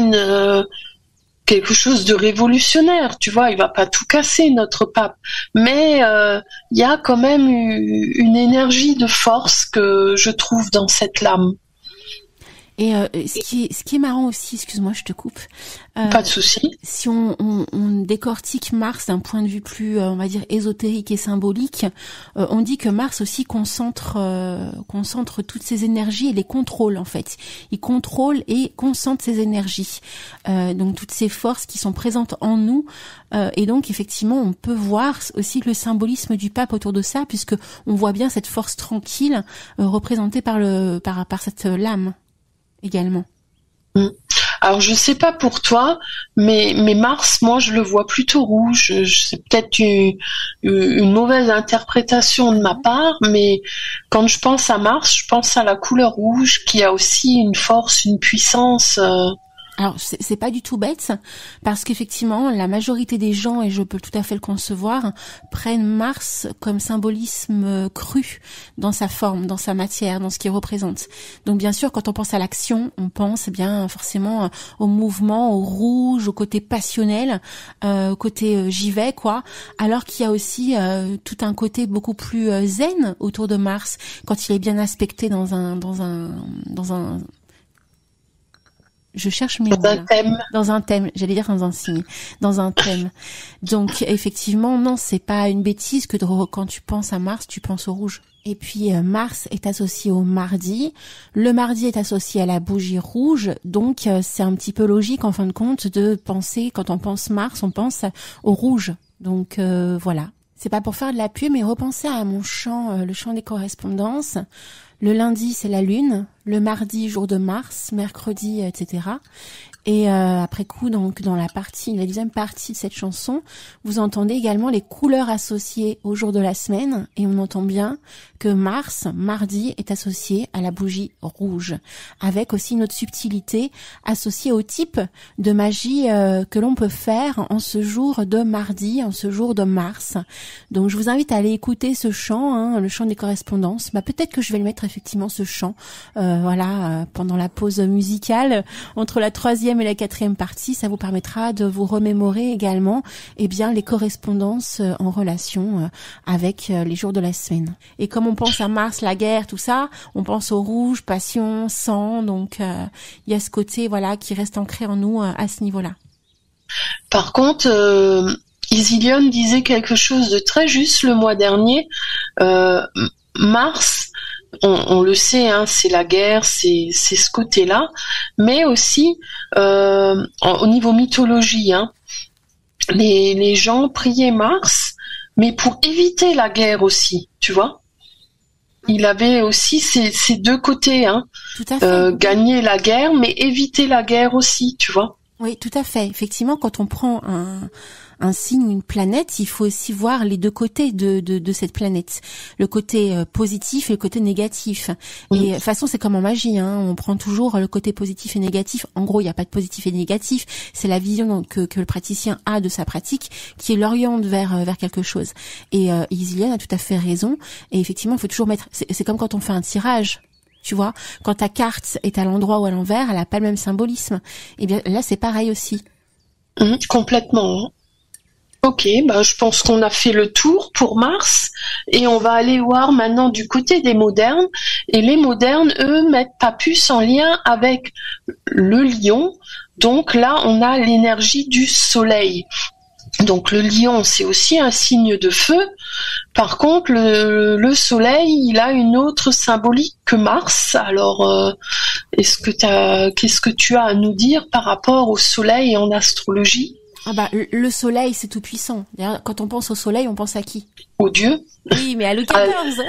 quelque chose de révolutionnaire, tu vois, il va pas tout casser notre pape, mais il y a quand même une énergie de force que je trouve dans cette lame. Et ce qui est marrant aussi, excuse-moi, je te coupe. Pas de souci. Si on décortique Mars d'un point de vue plus, on va dire, ésotérique et symbolique, on dit que Mars aussi concentre toutes ces énergies et les contrôle en fait. Il contrôle et concentre ces énergies, donc toutes ces forces qui sont présentes en nous. Et donc effectivement, on peut voir aussi le symbolisme du pape autour de ça, puisque on voit bien cette force tranquille représentée par cette lame également. Alors je sais pas pour toi, mais Mars, moi je le vois plutôt rouge. C'est peut-être une mauvaise interprétation de ma part, mais quand je pense à Mars, je pense à la couleur rouge qui a aussi une force, une puissance. Alors c'est pas du tout bête, parce qu'effectivement la majorité des gens, et je peux tout à fait le concevoir, prennent Mars comme symbolisme cru dans sa forme, dans sa matière, dans ce qu'il représente. Donc bien sûr, quand on pense à l'action, on pense bien forcément au mouvement, au rouge, au côté passionnel, au côté j'y vais quoi. Alors qu'il y a aussi tout un côté beaucoup plus zen autour de Mars quand il est bien aspecté dans un je cherche mes mots. Dans un thème, j'allais dire dans un signe, dans un thème. Donc effectivement, non, c'est pas une bêtise que quand tu penses à Mars, tu penses au rouge. Et puis Mars est associé au mardi. Le mardi est associé à la bougie rouge, donc c'est un petit peu logique en fin de compte de penser, quand on pense Mars, on pense au rouge. Donc voilà. C'est pas pour faire de la pub, mais repensez à mon chant, le chant des correspondances. Le lundi, c'est la lune. Le mardi, jour de Mars. Mercredi, etc. Et après coup, donc dans la deuxième partie de cette chanson, vous entendez également les couleurs associées au jour de la semaine, et on entend bien que Mars, mardi, est associé à la bougie rouge, avec aussi une autre subtilité associée au type de magie que l'on peut faire en ce jour de mardi, en ce jour de Mars. Donc je vous invite à aller écouter ce chant, le chant des correspondances. Peut-être que je vais le mettre effectivement ce chant, pendant la pause musicale entre la 3e et la 4e partie. Ça vous permettra de vous remémorer également les correspondances en relation avec les jours de la semaine. Et comme on pense à Mars, la guerre, tout ça, on pense au rouge, passion, sang, donc il y a ce côté qui reste ancré en nous à ce niveau-là. Par contre, Isilionne disait quelque chose de très juste le mois dernier. Mars, on le sait, c'est la guerre, c'est ce côté-là, mais aussi au niveau mythologie, les gens priaient Mars, mais pour éviter la guerre aussi, tu vois. il avait aussi ces deux côtés, hein. Tout à fait. Gagner la guerre, mais éviter la guerre aussi, tu vois. Oui, tout à fait. Effectivement, quand on prend un signe, une planète, il faut aussi voir les deux côtés de cette planète. Le côté positif et le côté négatif. Et de toute façon, c'est comme en magie, hein. On prend toujours le côté positif et négatif. En gros, il n'y a pas de positif et négatif. C'est la vision que le praticien a de sa pratique qui l'oriente vers quelque chose. Et Isilien a tout à fait raison. Et effectivement, il faut toujours mettre... C'est comme quand on fait un tirage. Tu vois, quand ta carte est à l'endroit ou à l'envers, elle a pas le même symbolisme. Et bien là, c'est pareil aussi. Complètement. Ok, je pense qu'on a fait le tour pour Mars et on va aller voir maintenant du côté des modernes. Et les modernes, eux, mettent Papus en lien avec le lion. Donc là, on a l'énergie du soleil. Donc le lion, c'est aussi un signe de feu. Par contre, le soleil, il a une autre symbolique que Mars. Alors, qu'est-ce que tu as à nous dire par rapport au soleil en astrologie ? Le soleil, c'est tout puissant. D'ailleurs, quand on pense au soleil, on pense à qui ? Au Dieu. Oui, mais à Louis XIV.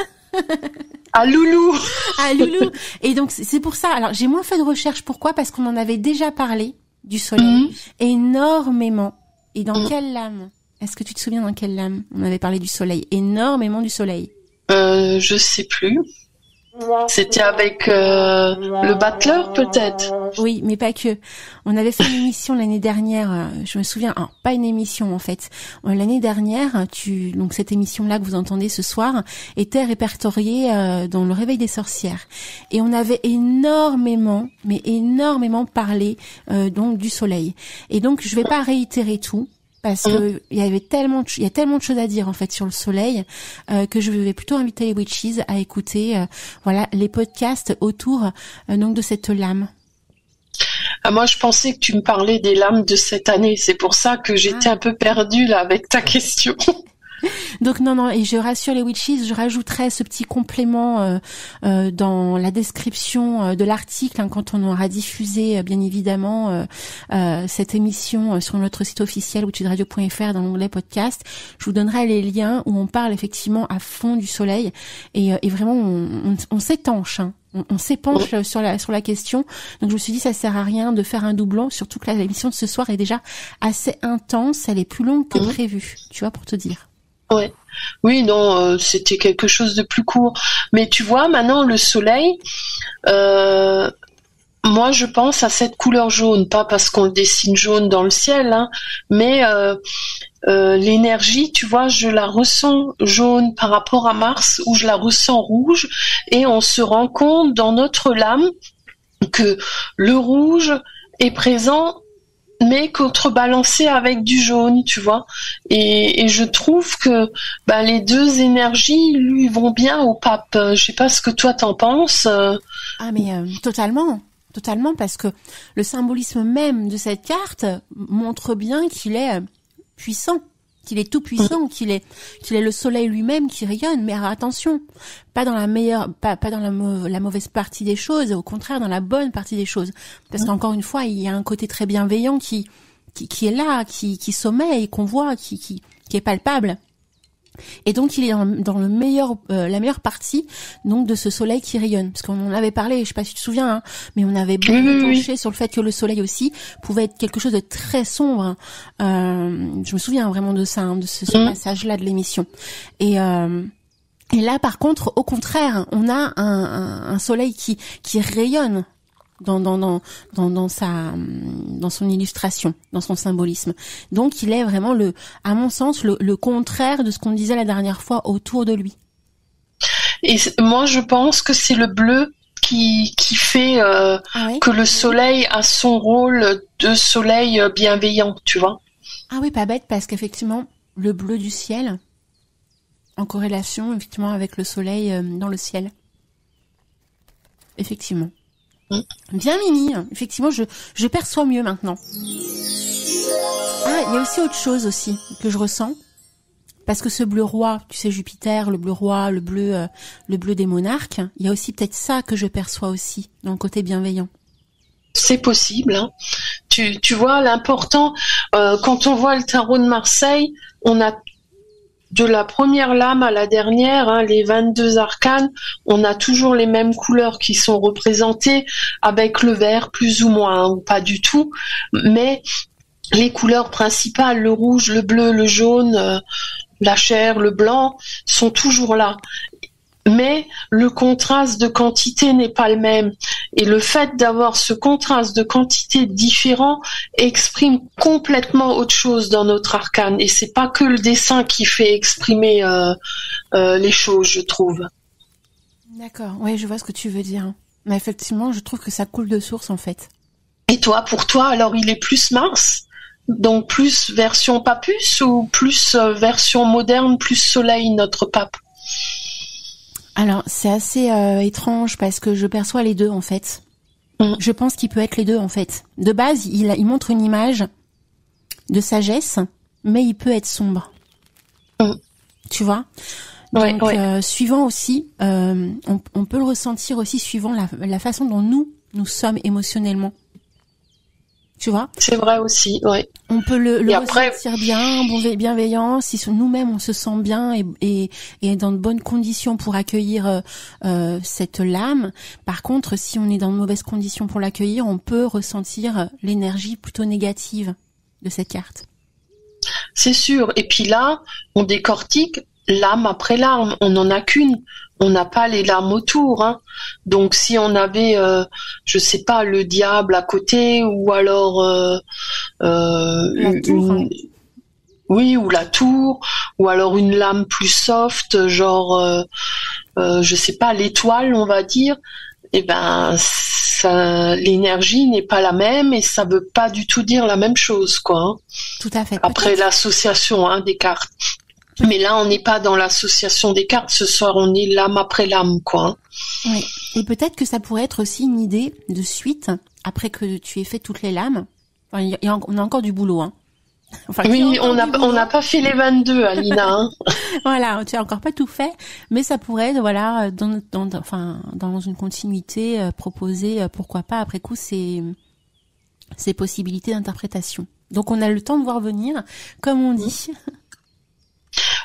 À Loulou. À Loulou. Et donc, c'est pour ça. Alors, j'ai moins fait de recherche. Pourquoi ? Parce qu'on en avait déjà parlé du soleil énormément. Et dans quelle lame ? Est-ce que tu te souviens dans quelle lame on avait parlé du soleil ? Énormément du soleil. Je sais plus. C'était avec le battleur peut-être. Oui, mais pas que. On avait fait une émission l'année dernière, je me souviens, pas une émission en fait. L'année dernière, donc cette émission-là que vous entendez ce soir était répertoriée dans le Réveil des sorcières. Et on avait énormément parlé donc du soleil. Et donc je vais pas réitérer tout. Parce que il y a tellement de choses à dire en fait sur le soleil que je vais plutôt inviter les witches à écouter les podcasts autour donc de cette lame. Moi, je pensais que tu me parlais des lames de cette année. C'est pour ça que j'étais un peu perdue là avec ta question. Donc non, et je rassure les witches, je rajouterai ce petit complément dans la description de l'article quand on aura diffusé bien évidemment cette émission sur notre site officiel witchesradio.fr dans l'onglet podcast. Je vous donnerai les liens où on parle effectivement à fond du soleil et vraiment on s'étanche. Hein. On s'épanche sur la question. Donc je me suis dit ça sert à rien de faire un doublon, surtout que l'émission de ce soir est déjà assez intense, elle est plus longue que prévu, tu vois, pour te dire. Ouais. Oui, non, c'était quelque chose de plus court. Mais tu vois, maintenant, le soleil, moi, je pense à cette couleur jaune, pas parce qu'on le dessine jaune dans le ciel, hein, mais l'énergie, tu vois, je la ressens jaune par rapport à Mars, où je la ressens rouge, et on se rend compte dans notre lame que le rouge est présent mais contrebalancé avec du jaune, tu vois. Et je trouve que les deux énergies lui vont bien au pape. Je sais pas ce que toi t'en penses. Ah mais totalement, parce que le symbolisme même de cette carte montre bien qu'il est puissant, qu'il est tout puissant, qu'il est le soleil lui-même qui rayonne. Mais attention, pas dans la la mauvaise partie des choses, au contraire dans la bonne partie des choses. Parce qu'encore une fois, il y a un côté très bienveillant qui est là, qui sommeille, qu'on voit, qui est palpable. Et donc il est dans la meilleure partie donc de ce soleil qui rayonne, parce qu'on en avait parlé, je sais pas si tu te souviens, hein, mais on avait beaucoup penché sur le fait que le soleil aussi pouvait être quelque chose de très sombre. Je me souviens vraiment de ça, hein, de ce passage-là de l'émission. Et là par contre, au contraire, on a un soleil qui rayonne dans son illustration, dans son symbolisme. Donc il est vraiment à mon sens, le contraire de ce qu'on disait la dernière fois autour de lui. Et moi je pense que c'est le bleu qui fait que le soleil a son rôle de soleil bienveillant, tu vois. Ah oui, pas bête, parce qu'effectivement, le bleu du ciel, en corrélation effectivement avec le soleil dans le ciel. Effectivement. Bien Mimi, effectivement je perçois mieux maintenant. Ah, il y a aussi autre chose aussi que je ressens, parce que ce bleu roi, tu sais Jupiter, le bleu roi, le bleu des monarques, il y a aussi peut-être ça que je perçois aussi dans le côté bienveillant. C'est possible, hein. Tu vois l'important quand on voit le tarot de Marseille, on a de la première lame à la dernière, hein, les 22 arcanes, on a toujours les mêmes couleurs qui sont représentées, avec le vert plus ou moins, hein, ou pas du tout, mais les couleurs principales, le rouge, le bleu, le jaune, la chair, le blanc, sont toujours là. Mais le contraste de quantité n'est pas le même. Et le fait d'avoir ce contraste de quantité différent exprime complètement autre chose dans notre arcane. Et c'est pas que le dessin qui fait exprimer les choses, je trouve. D'accord, oui, je vois ce que tu veux dire. Mais effectivement, je trouve que ça coule de source, en fait. Et toi, pour toi, alors il est plus Mars ? Donc plus version Papus ou plus version moderne, plus Soleil, notre pape ? Alors, c'est assez étrange parce que je perçois les deux, en fait. Je pense qu'il peut être les deux, en fait. De base, il montre une image de sagesse, mais il peut être sombre. Tu vois ? Donc, suivant aussi, on peut le ressentir aussi suivant la façon dont nous sommes émotionnellement. Tu vois ? C'est vrai aussi, ouais. On peut le ressentir bien, bienveillant, si nous-mêmes on se sent bien et dans de bonnes conditions pour accueillir cette lame. Par contre, si on est dans de mauvaises conditions pour l'accueillir, on peut ressentir l'énergie plutôt négative de cette carte. C'est sûr. Et puis là, on décortique lame après lame. On n'en a qu'une. On n'a pas les lames autour, hein. Donc si on avait, je sais pas, le diable à côté, ou alors oui, ou la tour, ou alors une lame plus soft, genre, je sais pas, l'étoile, on va dire. Eh ben, l'énergie n'est pas la même et ça veut pas du tout dire la même chose, quoi. Hein. Tout à fait. Après l'association, hein, des cartes. Mais là, on n'est pas dans l'association des cartes. Ce soir, on est lame après lame, quoi. Oui. Et peut-être que ça pourrait être aussi une idée de suite, après que tu aies fait toutes les lames. Enfin, on a encore du boulot, hein. Enfin, oui, on n'a pas fait les 22, Alina. Hein. Voilà, tu as encore pas tout fait, mais ça pourrait, voilà, dans une continuité, proposer, pourquoi pas, après coup, ces possibilités d'interprétation. Donc, on a le temps de voir venir, comme on dit.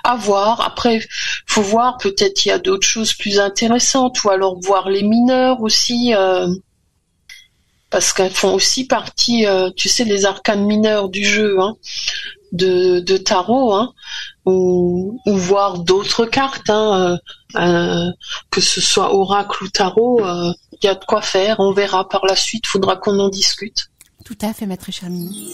À voir. Après, faut voir, peut-être il y a d'autres choses plus intéressantes, ou alors voir les mineurs aussi, parce qu'elles font aussi partie, tu sais, les arcanes mineurs du jeu, hein, de tarot, hein, ou voir d'autres cartes, hein, que ce soit oracle ou tarot, il y a de quoi faire. On verra par la suite. Faudra qu'on en discute. Tout à fait, ma très chère Mimi.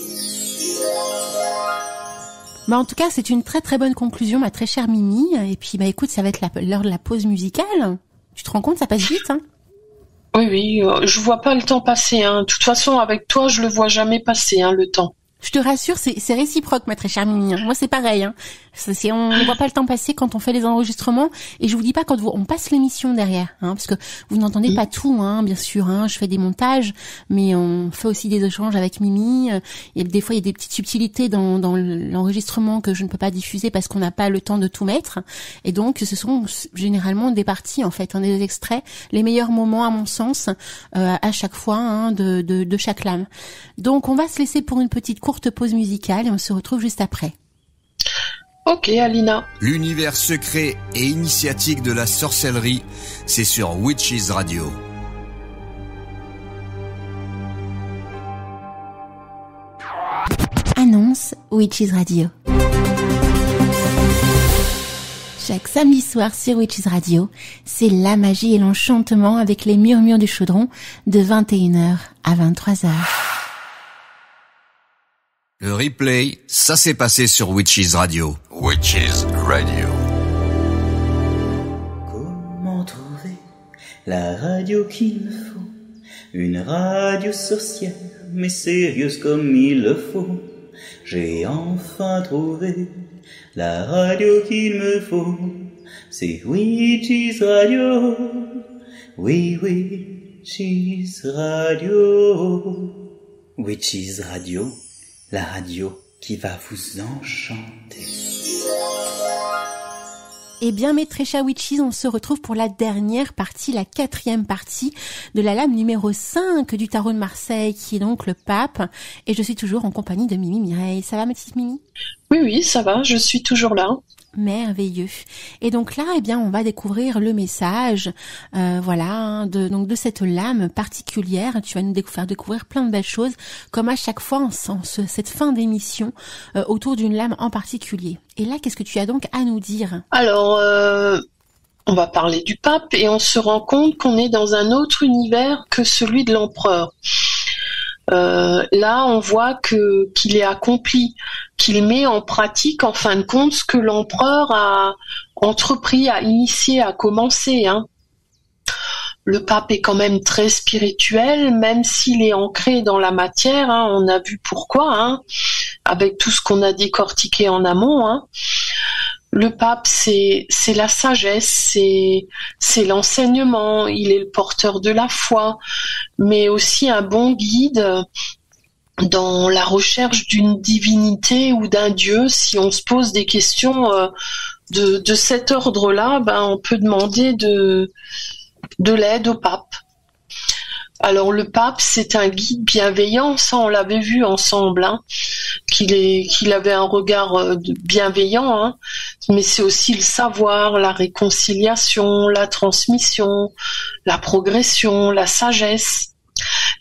Bah en tout cas, c'est une très très bonne conclusion, ma très chère Mimi. Et puis bah écoute, ça va être l'heure de la pause musicale. Tu te rends compte, ça passe vite, hein ? Oui, je vois pas le temps passer. Hein. De toute façon, avec toi, je le vois jamais passer, hein, le temps. Je te rassure, c'est réciproque, ma très chère Mimi. Moi, c'est pareil. Hein. On ne voit pas le temps passer quand on fait les enregistrements. Et je vous dis pas quand on passe l'émission derrière, hein, parce que vous n'entendez pas tout, hein, bien sûr. Hein, je fais des montages, mais on fait aussi des échanges avec Mimi. Et des fois, il y a des petites subtilités dans l'enregistrement que je ne peux pas diffuser parce qu'on n'a pas le temps de tout mettre. Et donc, ce sont généralement des parties, en fait, hein, des extraits, les meilleurs moments, à mon sens, à chaque fois, hein, de chaque lame. Donc, on va se laisser pour une petite courte pause musicale et on se retrouve juste après. Ok, Alina. L'univers secret et initiatique de la sorcellerie, c'est sur Witches Radio. Annonce Witches Radio. Chaque samedi soir sur Witches Radio, c'est la magie et l'enchantement avec les murmures du chaudron de 21h à 23h. Le replay, ça s'est passé sur Witches Radio. Witches Radio. Comment trouver la radio qu'il me faut? Une radio sorcière, mais sérieuse comme il le faut. J'ai enfin trouvé la radio qu'il me faut. C'est Witches Radio. Oui, Witches Radio. Witches Radio. La radio qui va vous enchanter. Eh bien, mes très chers Witches, on se retrouve pour la dernière partie, la 4e partie de la lame numéro 5 du tarot de Marseille, qui est donc le pape. Et je suis toujours en compagnie de Mimi Mireille. Ça va, ma petite Mimi ? Oui, ça va, je suis toujours là. merveilleux. Et donc là, eh bien, on va découvrir le message, de cette lame particulière. Tu vas nous faire découvrir plein de belles choses, comme à chaque fois cette fin d'émission autour d'une lame en particulier. Et là, qu'est-ce que tu as donc à nous dire? Alors, on va parler du pape et on se rend compte qu'on est dans un autre univers que celui de l'empereur. Là, on voit qu'il est accompli, qu'il met en pratique, en fin de compte, ce que l'empereur a entrepris, a initié, a commencé. Le pape est quand même très spirituel, même s'il est ancré dans la matière. On a vu pourquoi, avec tout ce qu'on a décortiqué en amont. Le pape, c'est la sagesse, c'est l'enseignement, il est le porteur de la foi, mais aussi un bon guide dans la recherche d'une divinité ou d'un dieu. Si on se pose des questions de cet ordre-là, on peut demander de l'aide au pape. Alors le pape, c'est un guide bienveillant, ça on l'avait vu ensemble, qu'il avait un regard bienveillant, mais c'est aussi le savoir, la réconciliation, la transmission, la progression, la sagesse.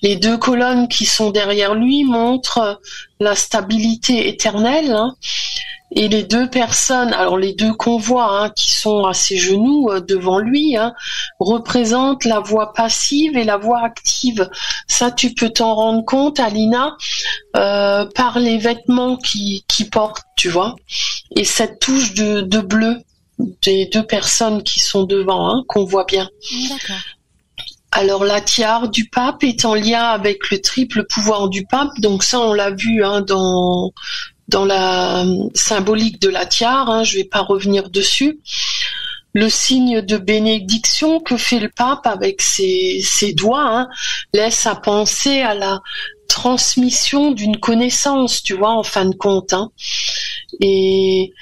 Les deux colonnes qui sont derrière lui montrent la stabilité éternelle, et les deux personnes, alors les deux convois qui sont à ses genoux devant lui, représentent la voix passive et la voix active. Ça, tu peux t'en rendre compte, Alina, par les vêtements qu'ils portent, tu vois, et cette touche de bleu des deux personnes qui sont devant, qu'on voit bien. D'accord. Alors la tiare du pape est en lien avec le triple pouvoir du pape, donc ça on l'a vu dans la symbolique de la tiare, je vais pas revenir dessus. Le signe de bénédiction que fait le pape avec ses doigts laisse à penser à la transmission d'une connaissance, tu vois, en fin de compte. Et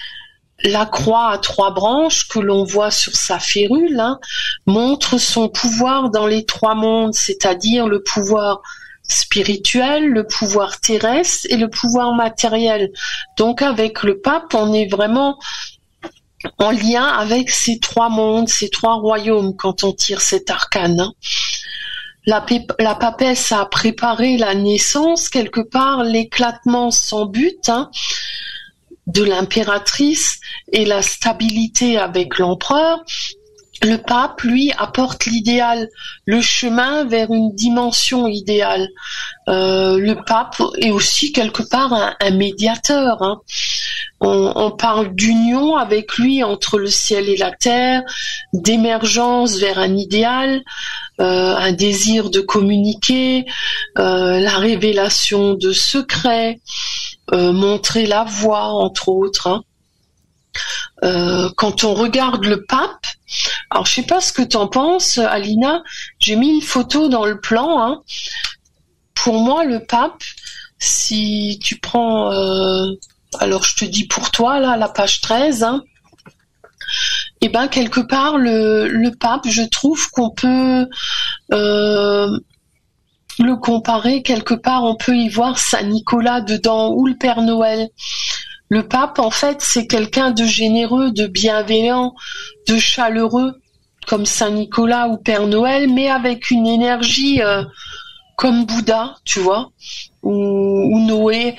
la croix à 3 branches que l'on voit sur sa férule montre son pouvoir dans les 3 mondes, c'est-à-dire le pouvoir spirituel, le pouvoir terrestre et le pouvoir matériel. Donc avec le pape, on est vraiment en lien avec ces 3 mondes, ces 3 royaumes quand on tire cet arcane. La papesse a préparé la naissance, quelque part l'éclatement sans but de l'impératrice et la stabilité avec l'empereur. Le pape, lui, apporte l'idéal, le chemin vers une dimension idéale. Le pape est aussi quelque part un médiateur. On parle d'union avec lui entre le ciel et la terre, d'émergence vers un idéal, un désir de communiquer, la révélation de secrets, montrer la voie, entre autres. Quand on regarde le pape, alors je sais pas ce que t'en penses, Alina, j'ai mis une photo dans le plan. Pour moi, le pape, si tu prends, alors je te dis pour toi là, la page 13, et quelque part le pape, je trouve qu'on peut le comparer quelque part, on peut y voir Saint Nicolas dedans ou le Père Noël. Le pape, en fait, c'est quelqu'un de généreux, de bienveillant, de chaleureux, comme Saint Nicolas ou Père Noël, mais avec une énergie comme Bouddha, tu vois, ou Noé.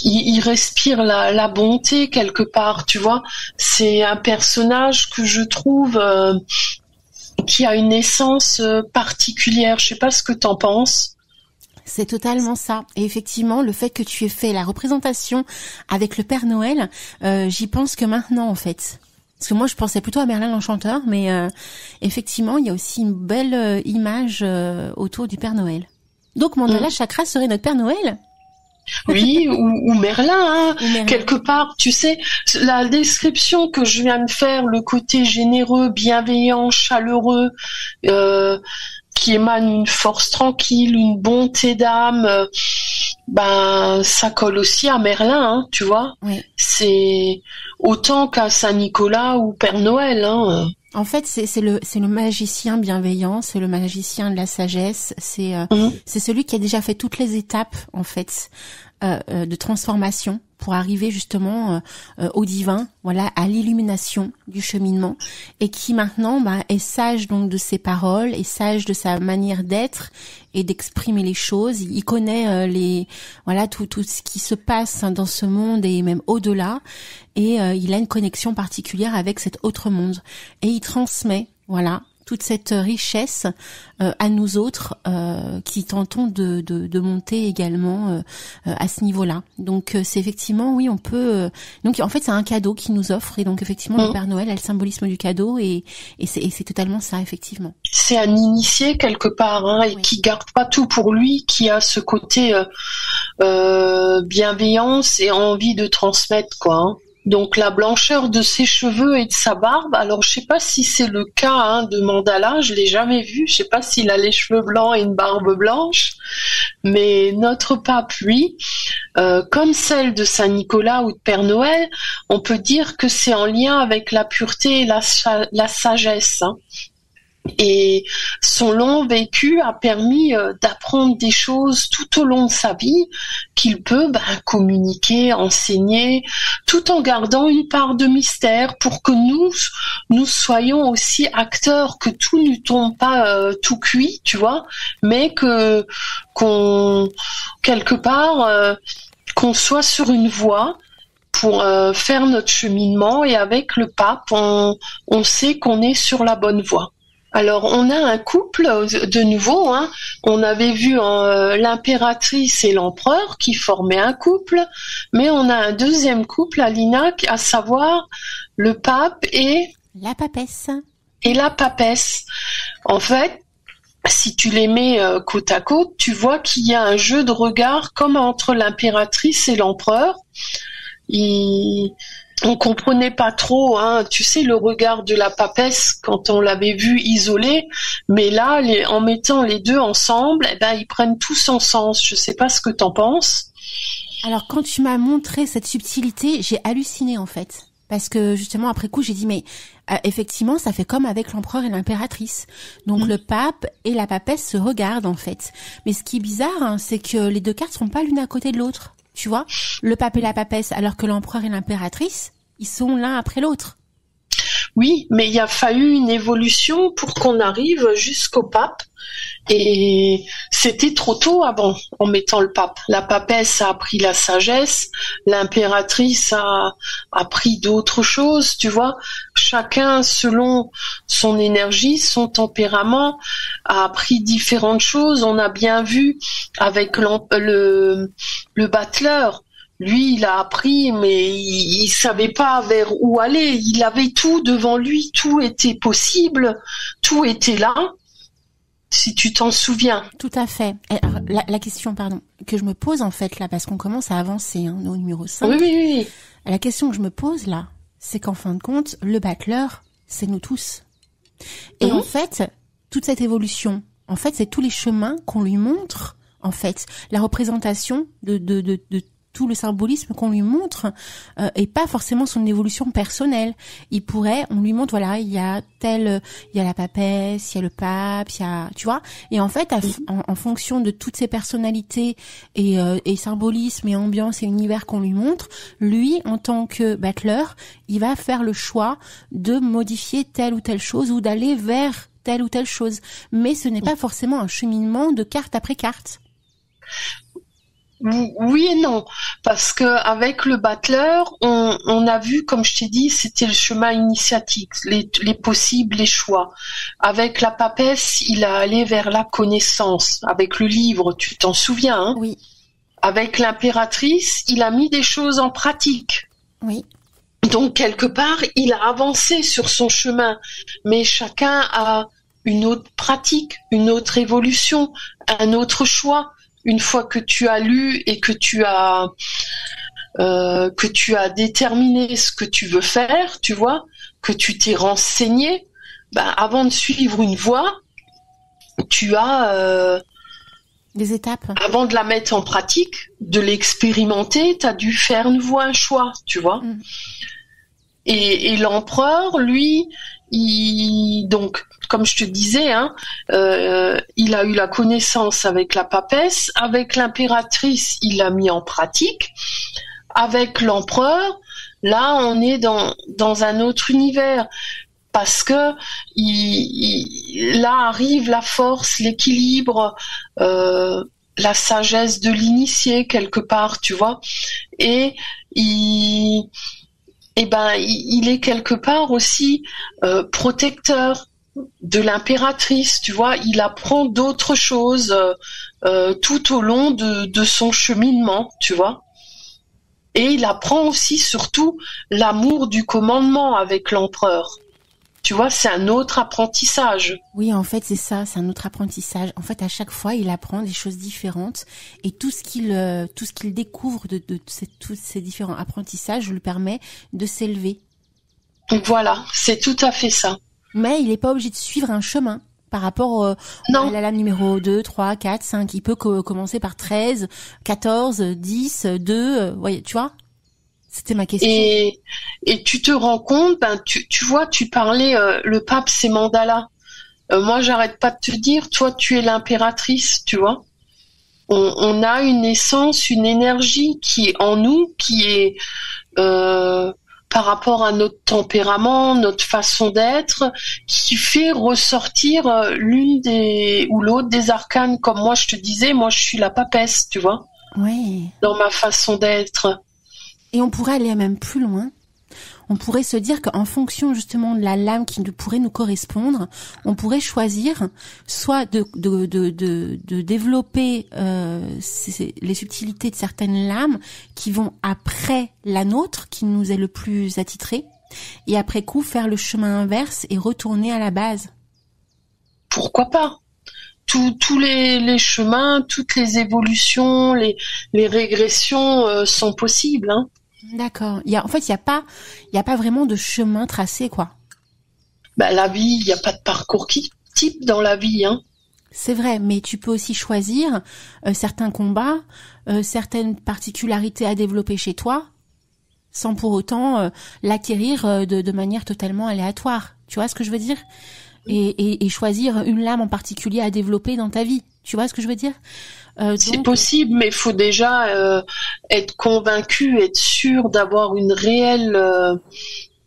Il respire la bonté quelque part, tu vois. C'est un personnage que je trouve qui a une essence particulière. Je sais pas ce que t'en penses. C'est totalement ça. Et effectivement, le fait que tu aies fait la représentation avec le Père Noël, j'y pense que maintenant, en fait. Parce que moi, je pensais plutôt à Merlin l'Enchanteur, mais effectivement, il y a aussi une belle image autour du Père Noël. Donc, Mandala Chakra serait notre Père Noël ? Oui, ou Merlin, ou Merlin. Quelque part, tu sais, la description que je viens de faire, le côté généreux, bienveillant, chaleureux, qui émane une force tranquille, une bonté d'âme, ça colle aussi à Merlin, tu vois. Oui. C'est autant qu'à Saint-Nicolas ou Père Noël. En fait, c'est le magicien bienveillant, c'est le magicien de la sagesse, c'est celui qui a déjà fait toutes les étapes en fait de transformation pour arriver justement au divin, voilà, à l'illumination du cheminement, et qui maintenant est sage donc de ses paroles, est sage de sa manière d'être et d'exprimer les choses. Il connaît tout ce qui se passe dans ce monde et même au-delà, et il a une connexion particulière avec cet autre monde, et il transmet toute cette richesse à nous autres qui tentons de monter également à ce niveau-là. Donc c'est effectivement, oui, on peut. Donc en fait, c'est un cadeau qu'il nous offre, et donc effectivement, le Père Noël a le symbolisme du cadeau, et c'est totalement ça, effectivement. C'est un initié quelque part, hein, et qui garde pas tout pour lui, qui a ce côté bienveillance et envie de transmettre, quoi. Hein. Donc la blancheur de ses cheveux et de sa barbe, alors je sais pas si c'est le cas de Mandala, je l'ai jamais vu, je sais pas s'il a les cheveux blancs et une barbe blanche, mais notre pape, lui, comme celle de Saint-Nicolas ou de Père Noël, on peut dire que c'est en lien avec la pureté et la sagesse. Hein. Et son long vécu a permis d'apprendre des choses tout au long de sa vie qu'il peut communiquer, enseigner, tout en gardant une part de mystère pour que nous soyons aussi acteurs, que tout ne tombe pas tout cuit, tu vois, mais qu'on quelque part qu'on soit sur une voie pour faire notre cheminement, et avec le pape, on sait qu'on est sur la bonne voie. Alors, on a un couple de nouveau. Hein. On avait vu l'impératrice et l'empereur qui formaient un couple, mais on a un deuxième couple, Alina, à savoir le pape et la papesse. Et la papesse. En fait, si tu les mets côte à côte, tu vois qu'il y a un jeu de regard comme entre l'impératrice et l'empereur. On comprenait pas trop, tu sais, le regard de la papesse quand on l'avait vu isolé, mais là, en mettant les deux ensemble, ils prennent tout son sens. Je sais pas ce que t'en penses. Alors, quand tu m'as montré cette subtilité, j'ai halluciné, en fait. Parce que, justement, après coup, j'ai dit, mais effectivement, ça fait comme avec l'empereur et l'impératrice. Donc, le pape et la papesse se regardent, en fait. Mais ce qui est bizarre, c'est que les deux cartes sont pas l'une à côté de l'autre. Tu vois, le pape et la papesse, alors que l'empereur et l'impératrice, ils sont l'un après l'autre. Oui, mais il a fallu une évolution pour qu'on arrive jusqu'au pape. Et c'était trop tôt avant, en mettant le pape. La papesse a appris la sagesse, l'impératrice a appris d'autres choses, tu vois. Chacun, selon son énergie, son tempérament, a appris différentes choses. On a bien vu avec le battleur. Lui, il a appris, mais il savait pas vers où aller. Il avait tout devant lui, tout était possible, tout était là. Si tu t'en souviens. Tout à fait. Alors, la question, que je me pose en fait là, parce qu'on commence à avancer au numéro 5. Oui. La question que je me pose là, c'est qu'en fin de compte, le battleur, c'est nous tous. Et en fait, toute cette évolution, en fait, c'est tous les chemins qu'on lui montre, en fait, la représentation de tout le symbolisme qu'on lui montre et pas forcément son évolution personnelle. On lui montre, il y a la papesse, il y a le pape, il y a, tu vois. Et en fait, en fonction de toutes ces personnalités et symbolisme et ambiance et univers qu'on lui montre, lui, en tant que battleur, il va faire le choix de modifier telle ou telle chose ou d'aller vers telle ou telle chose. Mais ce n'est pas forcément un cheminement de carte après carte. Oui et non, parce que avec le battleur, on a vu, comme je t'ai dit, c'était le chemin initiatique, les possibles, les choix. Avec la papesse, il a allé vers la connaissance, avec le livre, tu t'en souviens, hein? Oui. Avec l'impératrice, il a mis des choses en pratique. Oui. Donc, quelque part, il a avancé sur son chemin, mais chacun a une autre pratique, une autre évolution, un autre choix. Une fois que tu as lu et que tu as déterminé ce que tu veux faire, tu vois, que tu t'es renseigné, avant de suivre une voie, tu as des étapes. Avant de la mettre en pratique, de l'expérimenter, tu as dû faire une voie, un choix, tu vois. Et l'empereur, lui, donc, comme je te disais, il a eu la connaissance avec la papesse, avec l'impératrice, il l'a mis en pratique. Avec l'empereur, là, on est dans un autre univers. Parce que là arrive la force, l'équilibre, la sagesse de l'initié quelque part, tu vois. Et il est quelque part aussi protecteur de l'impératrice, tu vois. Il apprend d'autres choses tout au long de son cheminement, tu vois. Et il apprend aussi surtout l'amour du commandement avec l'empereur. Tu vois, c'est un autre apprentissage. Oui, en fait, c'est ça, c'est un autre apprentissage. En fait, à chaque fois, il apprend des choses différentes et tout ce qu'il découvre de tous ces différents apprentissages lui permet de s'élever. Voilà, c'est tout à fait ça. Mais il n'est pas obligé de suivre un chemin par rapport à la lame numéro 2, 3, 4, 5. Il peut commencer par 13, 14, 10, 2, voyez, tu vois. C'était ma question. Et tu te rends compte, tu vois, tu parlais, le pape, c'est Mandala. Moi, j'arrête pas de te dire, toi, tu es l'impératrice, tu vois. On a une essence, une énergie qui est en nous, qui est par rapport à notre tempérament, notre façon d'être, qui fait ressortir l'une ou l'autre des arcanes. Comme moi, je te disais, moi, je suis la papesse, tu vois. Oui. Dans ma façon d'être. Et on pourrait aller même plus loin. On pourrait se dire qu'en fonction justement de la lame qui pourrait nous correspondre, on pourrait choisir soit de développer les subtilités de certaines lames qui vont après la nôtre, qui nous est le plus attitré, et après coup faire le chemin inverse et retourner à la base. Pourquoi pas ? Tous les chemins, toutes les évolutions, les régressions sont possibles, hein. D'accord. Il y a pas vraiment de chemin tracé, quoi. La vie, il y a pas de parcours type dans la vie, hein. C'est vrai, mais tu peux aussi choisir certains combats, certaines particularités à développer chez toi, sans pour autant l'acquérir de manière totalement aléatoire. Tu vois ce que je veux dire ? Et choisir une lame en particulier à développer dans ta vie. Tu vois ce que je veux dire ? C'est possible, mais il faut déjà être convaincu, être sûr d'avoir une réelle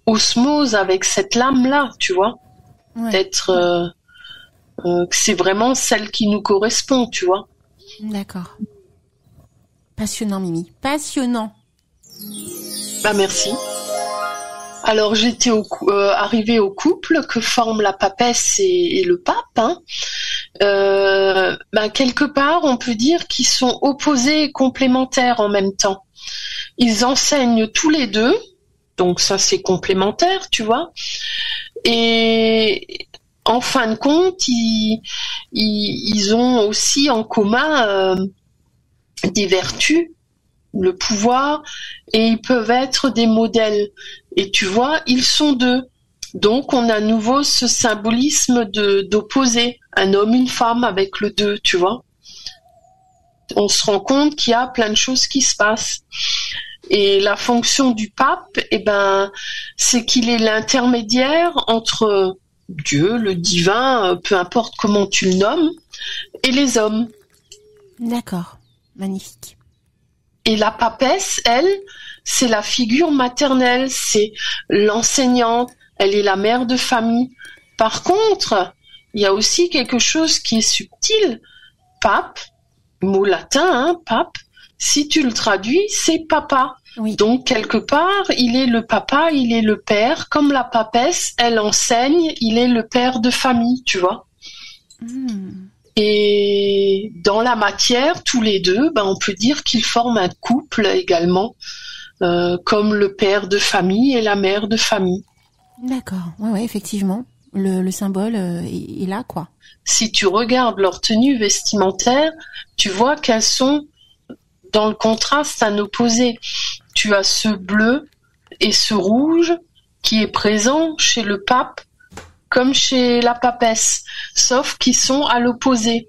osmose avec cette lame-là, tu vois. Ouais. D'être que c'est vraiment celle qui nous correspond, tu vois. D'accord. Passionnant, Mimi. Passionnant. Merci. Alors j'étais arrivée au couple que forment la papesse et le pape, hein. Quelque part, on peut dire qu'ils sont opposés et complémentaires en même temps. Ils enseignent tous les deux, donc ça c'est complémentaire, tu vois. Et en fin de compte, ils ont aussi en commun des vertus, le pouvoir, et ils peuvent être des modèles. Et tu vois, ils sont deux. Donc, on a à nouveau ce symbolisme d'opposer un homme, une femme avec le deux, tu vois. On se rend compte qu'il y a plein de choses qui se passent. Et la fonction du pape, c'est qu'il est l'intermédiaire entre Dieu, le divin, peu importe comment tu le nommes, et les hommes. D'accord, magnifique. Et la papesse, elle, c'est la figure maternelle, c'est l'enseignante, elle est la mère de famille. Par contre, il y a aussi quelque chose qui est subtil. Pape, mot latin, hein, pape, si tu le traduis, c'est papa. Oui. Donc, quelque part, il est le papa, il est le père. Comme la papesse, elle enseigne, il est le père de famille, tu vois. Et dans la matière, tous les deux, on peut dire qu'ils forment un couple également, comme le père de famille et la mère de famille. D'accord, ouais, effectivement, le symbole est là, quoi. Si tu regardes leur tenue vestimentaire, tu vois qu'elles sont dans le contraste, un opposé. Tu as ce bleu et ce rouge qui est présent chez le pape comme chez la papesse, sauf qu'ils sont à l'opposé.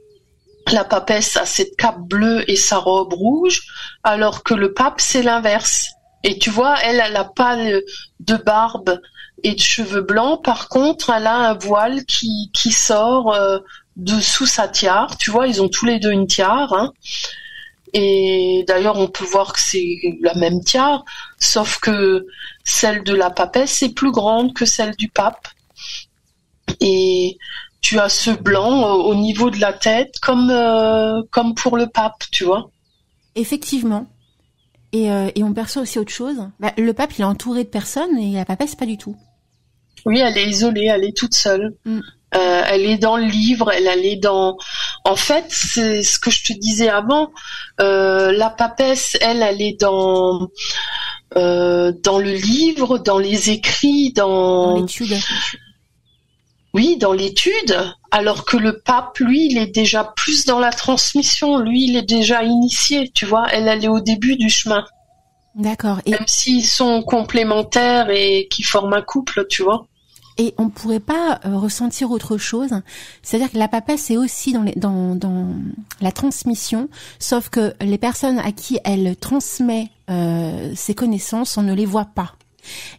La papesse a cette cape bleue et sa robe rouge, alors que le pape, c'est l'inverse. Et tu vois, elle n'a pas de barbe et de cheveux blancs. Par contre, elle a un voile qui sort de sous sa tiare. Tu vois, ils ont tous les deux une tiare, hein. Et d'ailleurs, on peut voir que c'est la même tiare, sauf que celle de la papesse est plus grande que celle du pape. Et tu as ce blanc au niveau de la tête, comme pour le pape, tu vois. Effectivement. Et on perçoit aussi autre chose. Le pape, il est entouré de personnes et la papesse, pas du tout. Oui, elle est isolée, elle est toute seule. Elle est dans le livre, elle est dans... En fait, c'est ce que je te disais avant. La papesse, elle est dans le livre, dans les écrits, dans l'étude. Oui, dans l'étude. Alors que le pape, lui, il est déjà plus dans la transmission. Lui, il est déjà initié, tu vois. Elle est au début du chemin. D'accord. Et... même s'ils sont complémentaires et qui forment un couple, tu vois. Et on pourrait pas ressentir autre chose. C'est-à-dire que la papesse est aussi dans la transmission, sauf que les personnes à qui elle transmet ses connaissances, on ne les voit pas.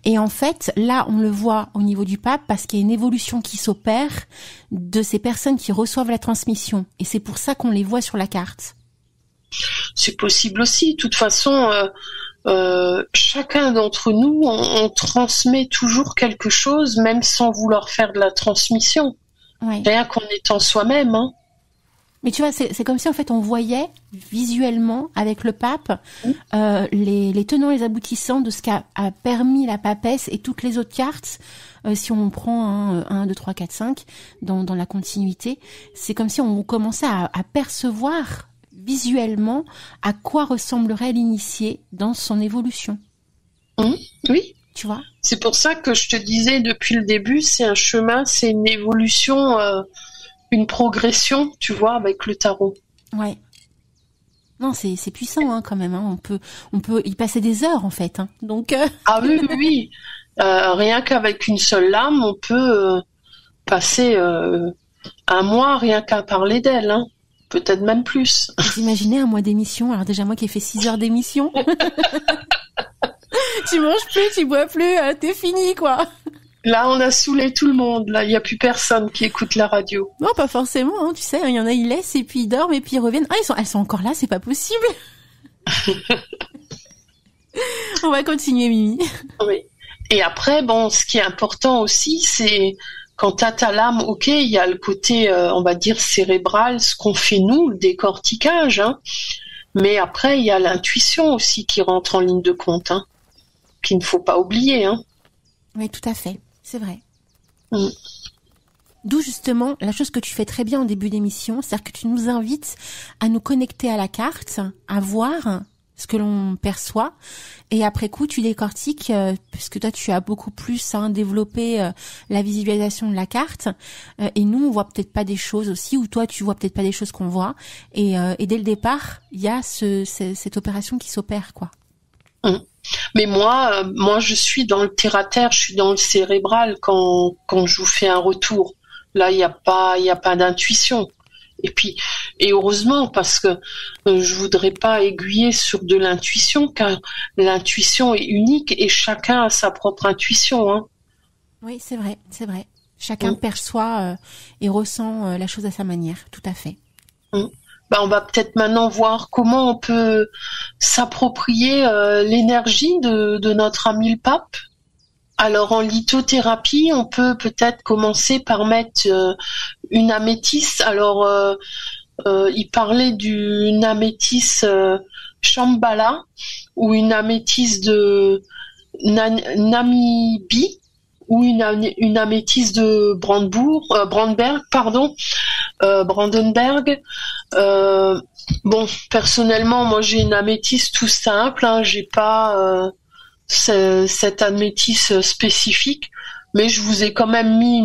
Et en fait, là, on le voit au niveau du pape parce qu'il y a une évolution qui s'opère de ces personnes qui reçoivent la transmission. Et c'est pour ça qu'on les voit sur la carte. C'est possible aussi. De toute façon, chacun d'entre nous, on transmet toujours quelque chose, même sans vouloir faire de la transmission. Ouais. Rien qu'en étant soi-même. Hein. Mais tu vois, c'est comme si en fait on voyait visuellement avec le pape les tenants et les aboutissants de ce qu'a permis la papesse et toutes les autres cartes. Si on prend 1, 2, 3, 4, 5 dans la continuité, c'est comme si on commençait à percevoir visuellement à quoi ressemblerait l'initié dans son évolution. Oui. Tu vois ? C'est pour ça que je te disais depuis le début, c'est un chemin, c'est une évolution, une progression, tu vois, avec le tarot. Ouais. Non, c'est puissant hein, quand même. Hein. On peut y passer des heures en fait. Hein. Donc. Ah oui. Rien qu'avec une seule lame, on peut passer un mois rien qu'à parler d'elle. Hein. Peut-être même plus. Vous imaginez un mois d'émission? Alors déjà moi qui ai fait 6 heures d'émission. Tu manges plus, tu bois plus, t'es fini quoi. Là, on a saoulé tout le monde. Là, il y a plus personne qui écoute la radio. Non, pas forcément. Hein, tu sais, il y en a, ils laissent et puis ils dorment et puis ils reviennent. Ah, elles sont encore là, c'est pas possible. On va continuer, Mimi. Oui. Et après, bon, ce qui est important aussi, c'est quand t'as ta lame, ok, il y a le côté, on va dire cérébral, ce qu'on fait nous, le décortiquage. Hein. Mais après, il y a l'intuition aussi qui rentre en ligne de compte, hein, qu'il ne faut pas oublier. Hein. Oui, tout à fait. C'est vrai. D'où justement la chose que tu fais très bien en début d'émission, c'est-à-dire que tu nous invites à nous connecter à la carte, à voir ce que l'on perçoit, et après coup tu décortiques, puisque toi tu as beaucoup plus développé la visualisation de la carte, et nous on voit peut-être pas des choses aussi, ou toi tu vois peut-être pas des choses qu'on voit, et dès le départ il y a cette opération qui s'opère quoi. Mais moi, je suis dans le terre-à-terre, je suis dans le cérébral quand je vous fais un retour. Là, il y a pas d'intuition. Et heureusement, parce que je voudrais pas aiguiller sur de l'intuition, car l'intuition est unique et chacun a sa propre intuition. Hein. Oui, c'est vrai. Chacun perçoit et ressent la chose à sa manière, tout à fait. On va peut-être maintenant voir comment on peut s'approprier l'énergie de notre ami le pape. Alors en lithothérapie, on peut peut-être commencer par mettre une améthyste. Alors il parlait d'une améthyste Shambhala ou une améthyste de Namibie ou une améthyste de Brandenberg. Bon, personnellement, moi j'ai une améthyste tout simple, hein, j'ai pas cette améthyste spécifique, mais je vous ai quand même mis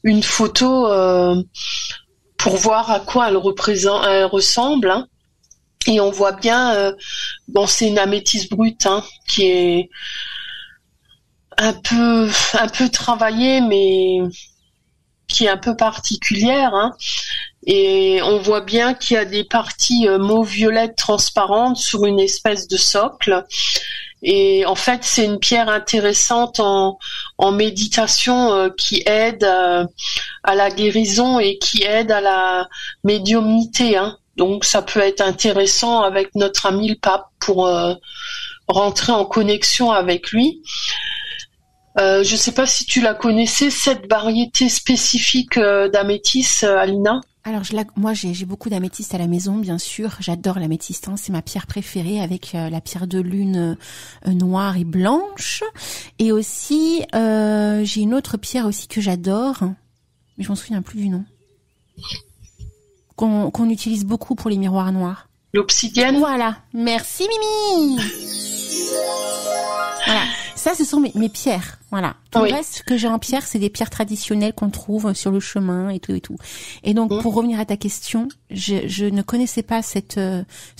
une photo pour voir à quoi elle ressemble, hein. Et on voit bien, c'est une améthyste brute, hein, qui est un peu travaillée, mais qui est un peu particulière, hein. Et on voit bien qu'il y a des parties mauve-violette transparentes sur une espèce de socle. Et en fait, c'est une pierre intéressante en méditation qui aide à la guérison et qui aide à la médiumnité, hein. Donc ça peut être intéressant avec notre ami le pape pour rentrer en connexion avec lui. Je sais pas si tu la connaissais, cette variété spécifique d'améthyste, Alina. Alors moi j'ai beaucoup d'améthyste à la maison, bien sûr. J'adore l'améthyste, hein. C'est ma pierre préférée avec la pierre de lune noire et blanche. Et aussi j'ai une autre pierre aussi que j'adore, mais je m'en souviens plus du nom. Qu'on utilise beaucoup pour les miroirs noirs. L'obsidienne. Voilà. Merci Mimi. Voilà. Ça, ce sont mes pierres. Voilà. Tout le reste que j'ai en pierre, c'est des pierres traditionnelles qu'on trouve sur le chemin et tout et tout. Et donc, pour revenir à ta question, je ne connaissais pas ce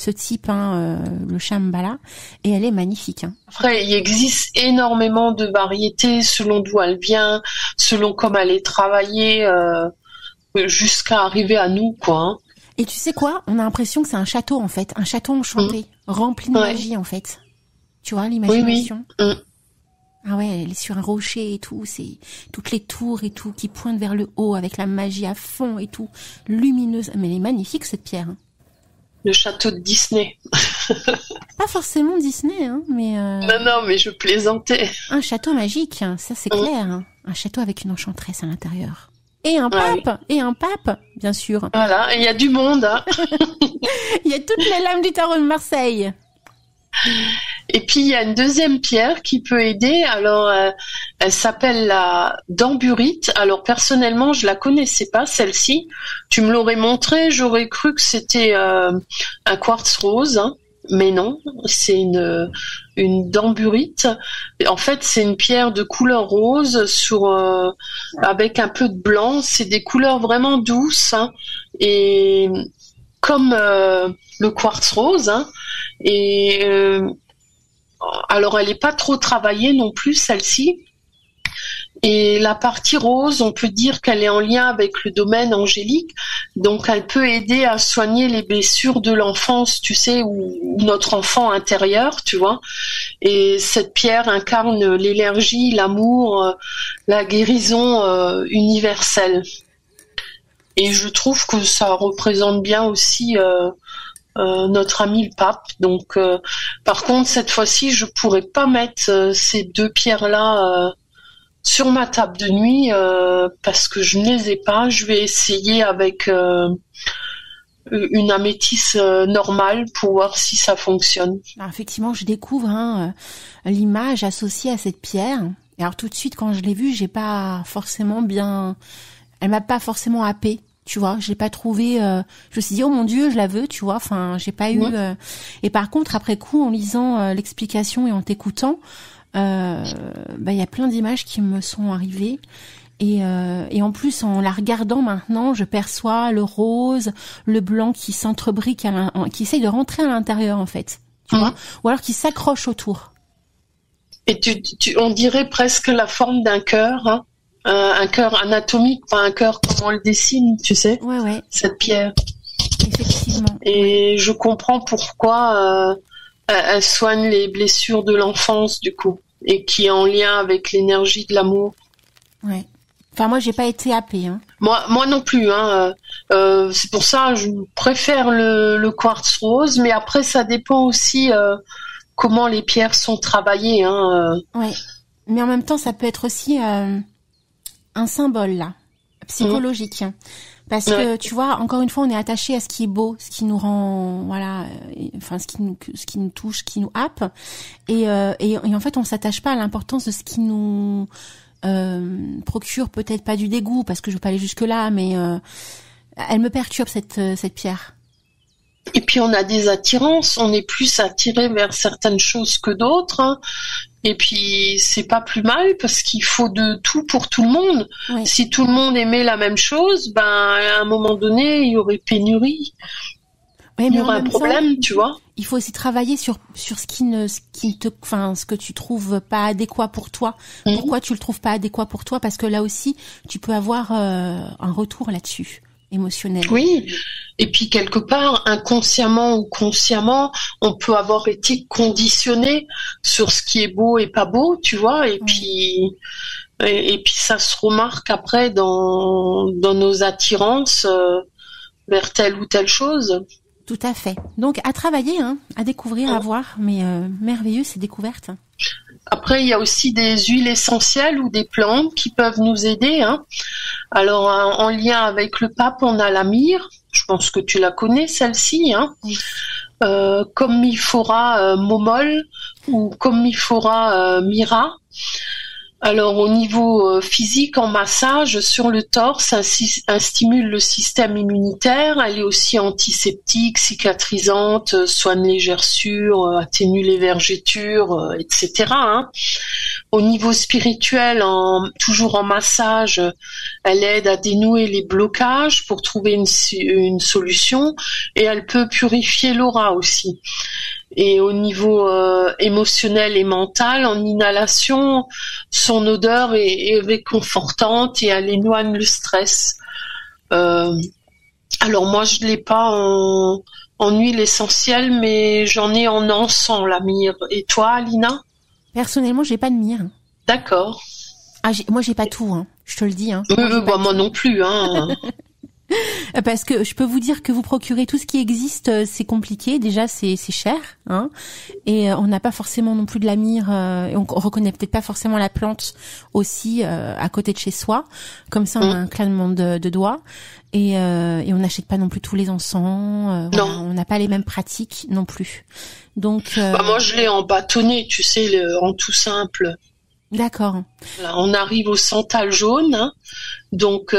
type, le Shambhala, et elle est magnifique. Hein. Après, il existe énormément de variétés selon d'où elle vient, selon comment elle est travaillée, jusqu'à arriver à nous, quoi. Hein. Et tu sais quoi? On a l'impression que c'est un château, en fait. Un château enchanté, rempli de magie, en fait. Tu vois, l'imagination. Oui. Ah ouais, elle est sur un rocher et tout, c'est toutes les tours et tout qui pointent vers le haut avec la magie à fond et tout, lumineuse. Mais elle est magnifique, cette pierre. Hein. Le château de Disney. Pas forcément Disney, hein, mais... Non, mais je plaisantais. Un château magique, ça c'est clair. Hein. Un château avec une enchanteresse à l'intérieur. Et un pape, bien sûr. Voilà, il y a du monde. Hein. Il y a toutes les lames du tarot de Marseille. Et puis il y a une deuxième pierre qui peut aider. Alors elle s'appelle la damburite. Alors personnellement je la connaissais pas celle-ci. Tu me l'aurais montré, j'aurais cru que c'était un quartz rose, hein. Mais non, c'est une damburite. En fait c'est une pierre de couleur rose avec un peu de blanc. C'est des couleurs vraiment douces, hein. Et comme le quartz rose, hein. Et alors elle est pas trop travaillée non plus celle-ci. Et la partie rose, on peut dire qu'elle est en lien avec le domaine angélique, donc elle peut aider à soigner les blessures de l'enfance, tu sais, ou notre enfant intérieur, tu vois. Et cette pierre incarne l'énergie, l'amour, la guérison universelle. Et je trouve que ça représente bien aussi notre ami le pape. Donc, par contre, cette fois-ci, je pourrais pas mettre ces deux pierres-là sur ma table de nuit parce que je ne les ai pas. Je vais essayer avec une améthyste normale pour voir si ça fonctionne. Alors, effectivement, je découvre l'image associée à cette pierre. Et alors tout de suite, quand je l'ai vue, j'ai pas forcément elle m'a pas forcément happée. Tu vois, je l'ai pas trouvé. Je me suis dit oh mon Dieu, je la veux. Tu vois, enfin, j'ai pas eu. Et par contre, après coup, en lisant l'explication et en t'écoutant, y a plein d'images qui me sont arrivées. Et en plus, en la regardant maintenant, je perçois le rose, le blanc qui s'entrebrique, qui essaye de rentrer à l'intérieur en fait. Tu vois, ou alors qui s'accroche autour. Et on dirait presque la forme d'un cœur. Hein. Un cœur anatomique, enfin un cœur comme on le dessine, tu sais. Ouais. Cette pierre. Effectivement. Et je comprends pourquoi elle soigne les blessures de l'enfance du coup, et qui est en lien avec l'énergie de l'amour. Ouais. Enfin moi j'ai pas été happée. Hein. Moi non plus. Hein. C'est pour ça je préfère le quartz rose, mais après ça dépend aussi comment les pierres sont travaillées. Hein. Ouais. Mais en même temps ça peut être aussi un symbole là, psychologique, parce que tu vois, encore une fois, on est attaché à ce qui est beau, ce qui nous rend, voilà, enfin ce qui nous touche, ce qui nous happe, et en fait, on s'attache pas à l'importance de ce qui nous procure peut-être pas du dégoût, parce que je veux pas aller jusque là, mais elle me perturbe cette pierre. Et puis on a des attirances, on est plus attiré vers certaines choses que d'autres. Hein. Et puis c'est pas plus mal parce qu'il faut de tout pour tout le monde. Oui. Si tout le monde aimait la même chose, à un moment donné, il y aurait pénurie. Oui, il y aurait un problème, tu vois. Il faut aussi travailler sur ce que tu trouves pas adéquat pour toi. Pourquoi tu le trouves pas adéquat pour toi? Parce que là aussi, tu peux avoir un retour là-dessus. Émotionnel. Oui, et puis quelque part, inconsciemment ou consciemment, on peut avoir été conditionné sur ce qui est beau et pas beau, tu vois, et puis ça se remarque après dans nos attirances vers telle ou telle chose. Tout à fait. Donc à travailler, à découvrir, à voir, mais merveilleux ces découvertes. Après, il y a aussi des huiles essentielles ou des plantes qui peuvent nous aider. Alors, en lien avec le pape, on a la myrrhe. Je pense que tu la connais, celle-ci. Oui. Commiphora momol ou Commiphora myrrha. Alors au niveau physique, en massage sur le torse, elle stimule le système immunitaire, elle est aussi antiseptique, cicatrisante, soigne les gerçures, atténue les vergetures, etc. Au niveau spirituel, toujours en massage, elle aide à dénouer les blocages pour trouver une solution et elle peut purifier l'aura aussi. Et au niveau émotionnel et mental, en inhalation, son odeur est réconfortante et elle éloigne le stress. Alors moi, je l'ai pas en huile essentielle, mais j'en ai en encens, la myrrhe. Et toi, Alina? Personnellement, j'ai pas de myrrhe. D'accord. Moi, j'ai pas tout, je te le dis. Moi non plus. Parce que je peux vous dire que vous procurer tout ce qui existe, c'est compliqué. Déjà, c'est cher, et on n'a pas forcément non plus de la myrrhe. Et on reconnaît peut-être pas forcément la plante aussi à côté de chez soi. Comme ça, on a un claquement de doigts. Et on n'achète pas non plus tous les encens. Voilà, on n'a pas les mêmes pratiques non plus. Donc, moi, je l'ai en bâtonnet, tu sais, en tout simple. D'accord. Voilà, on arrive au santal jaune, donc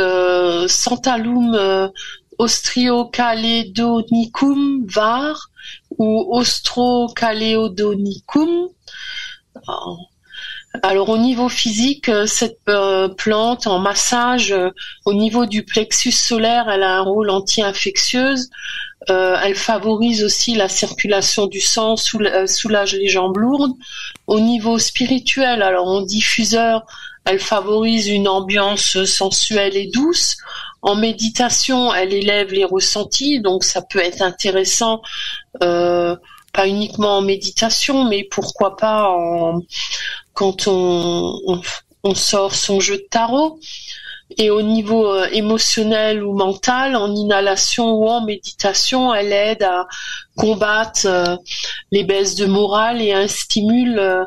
Santalum austriocaledoniacum var ou Austrocaledonicum. Alors au niveau physique, cette plante en massage, au niveau du plexus solaire, elle a un rôle anti-infectieuse. Elle favorise aussi la circulation du sang, soulage les jambes lourdes. Au niveau spirituel, alors en diffuseur, elle favorise une ambiance sensuelle et douce. En méditation, elle élève les ressentis, donc ça peut être intéressant, pas uniquement en méditation, mais pourquoi pas quand on sort son jeu de tarot. Et au niveau émotionnel ou mental, en inhalation ou en méditation, elle aide à combattre les baisses de morale et elle stimule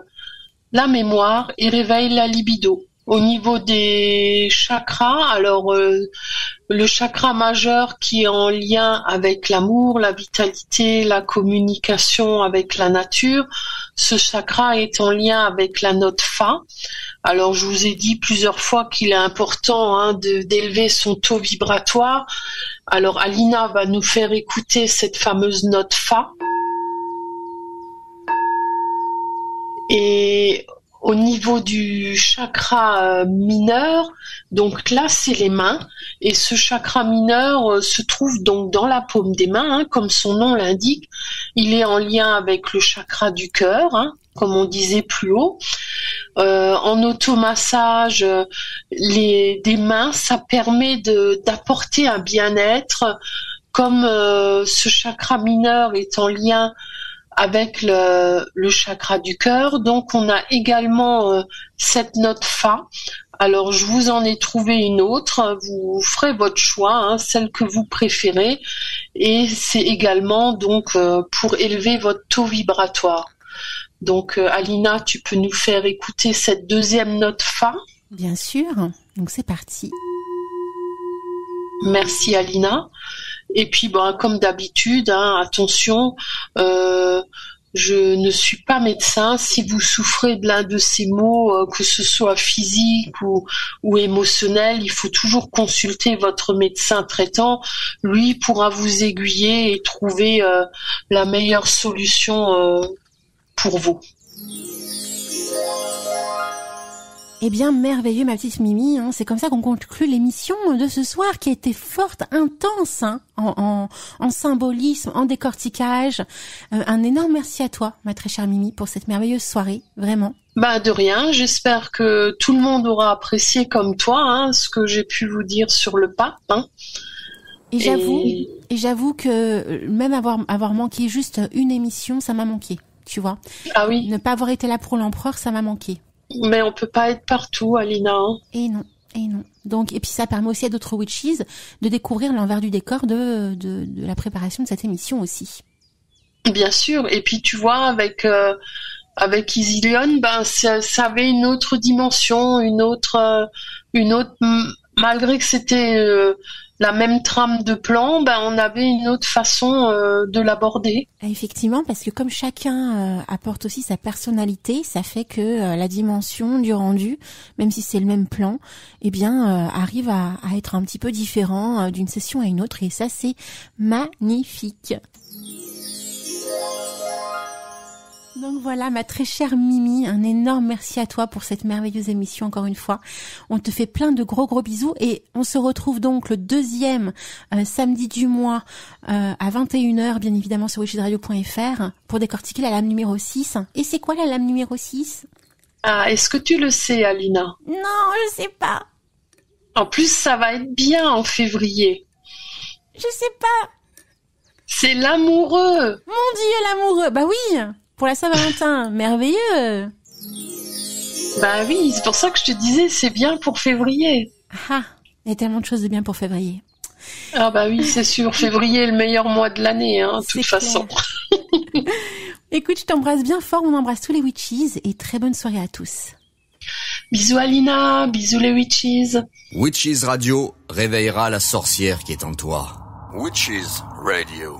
la mémoire et réveille la libido. Au niveau des chakras, alors le chakra majeur qui est en lien avec l'amour, la vitalité, la communication avec la nature, ce chakra est en lien avec la note Fa. Alors je vous ai dit plusieurs fois qu'il est important d'élever son taux vibratoire. Alors Alina va nous faire écouter cette fameuse note Fa. Et au niveau du chakra mineur, donc là c'est les mains, et ce chakra mineur se trouve donc dans la paume des mains, comme son nom l'indique. Il est en lien avec le chakra du cœur, comme on disait plus haut. En automassage des mains, ça permet d'apporter un bien-être, comme ce chakra mineur est en lien avec le chakra du cœur. Donc on a également cette note Fa. Alors je vous en ai trouvé une autre, vous ferez votre choix, celle que vous préférez, et c'est également donc pour élever votre taux vibratoire. Donc Alina, tu peux nous faire écouter cette deuxième note Fa? Bien sûr, donc c'est parti. Merci Alina. Et puis comme d'habitude, attention, je ne suis pas médecin. Si vous souffrez de l'un de ces maux, que ce soit physique ou émotionnel, il faut toujours consulter votre médecin traitant. Lui pourra vous aiguiller et trouver la meilleure solution pour vous. Eh bien, merveilleux, ma petite Mimi. C'est comme ça qu'on conclut l'émission de ce soir, qui a été forte, intense, en symbolisme, en décortiquage. Un énorme merci à toi, ma très chère Mimi, pour cette merveilleuse soirée, vraiment. De rien. J'espère que tout le monde aura apprécié comme toi, ce que j'ai pu vous dire sur le pape. Et j'avoue que même avoir manqué juste une émission, ça m'a manqué, tu vois. Ah oui. Ne pas avoir été là pour l'empereur, ça m'a manqué. Mais on peut pas être partout, Alina. Et non. Et non. Donc, et puis ça permet aussi à d'autres witches de découvrir l'envers du décor de la préparation de cette émission aussi. Bien sûr. Et puis tu vois, avec Isilionne, ça avait une autre dimension, une autre, malgré que c'était la même trame de plan, on avait une autre façon de l'aborder. Effectivement, parce que comme chacun apporte aussi sa personnalité, ça fait que la dimension du rendu, même si c'est le même plan, arrive à être un petit peu différent d'une session à une autre, et ça c'est magnifique. Donc voilà, ma très chère Mimi, un énorme merci à toi pour cette merveilleuse émission encore une fois. On te fait plein de gros bisous et on se retrouve donc le 2e samedi du mois à 21h, bien évidemment sur witchesradio.fr pour décortiquer la lame numéro 6. Et c'est quoi la lame numéro 6 ? Ah, est-ce que tu le sais, Alina ? Non, je sais pas. En plus, ça va être bien en février. Je sais pas. C'est l'amoureux. Mon Dieu, l'amoureux. Bah oui. Pour la Saint-Valentin, merveilleux. Bah oui, c'est pour ça que je te disais, c'est bien pour février. Ah, il y a tellement de choses de bien pour février. Ah bah oui, c'est sûr, février est le meilleur mois de l'année, de toute façon. Écoute, je t'embrasse bien fort, on embrasse tous les witches et très bonne soirée à tous. Bisous Alina, bisous les witches. Witches Radio réveillera la sorcière qui est en toi. Witches Radio.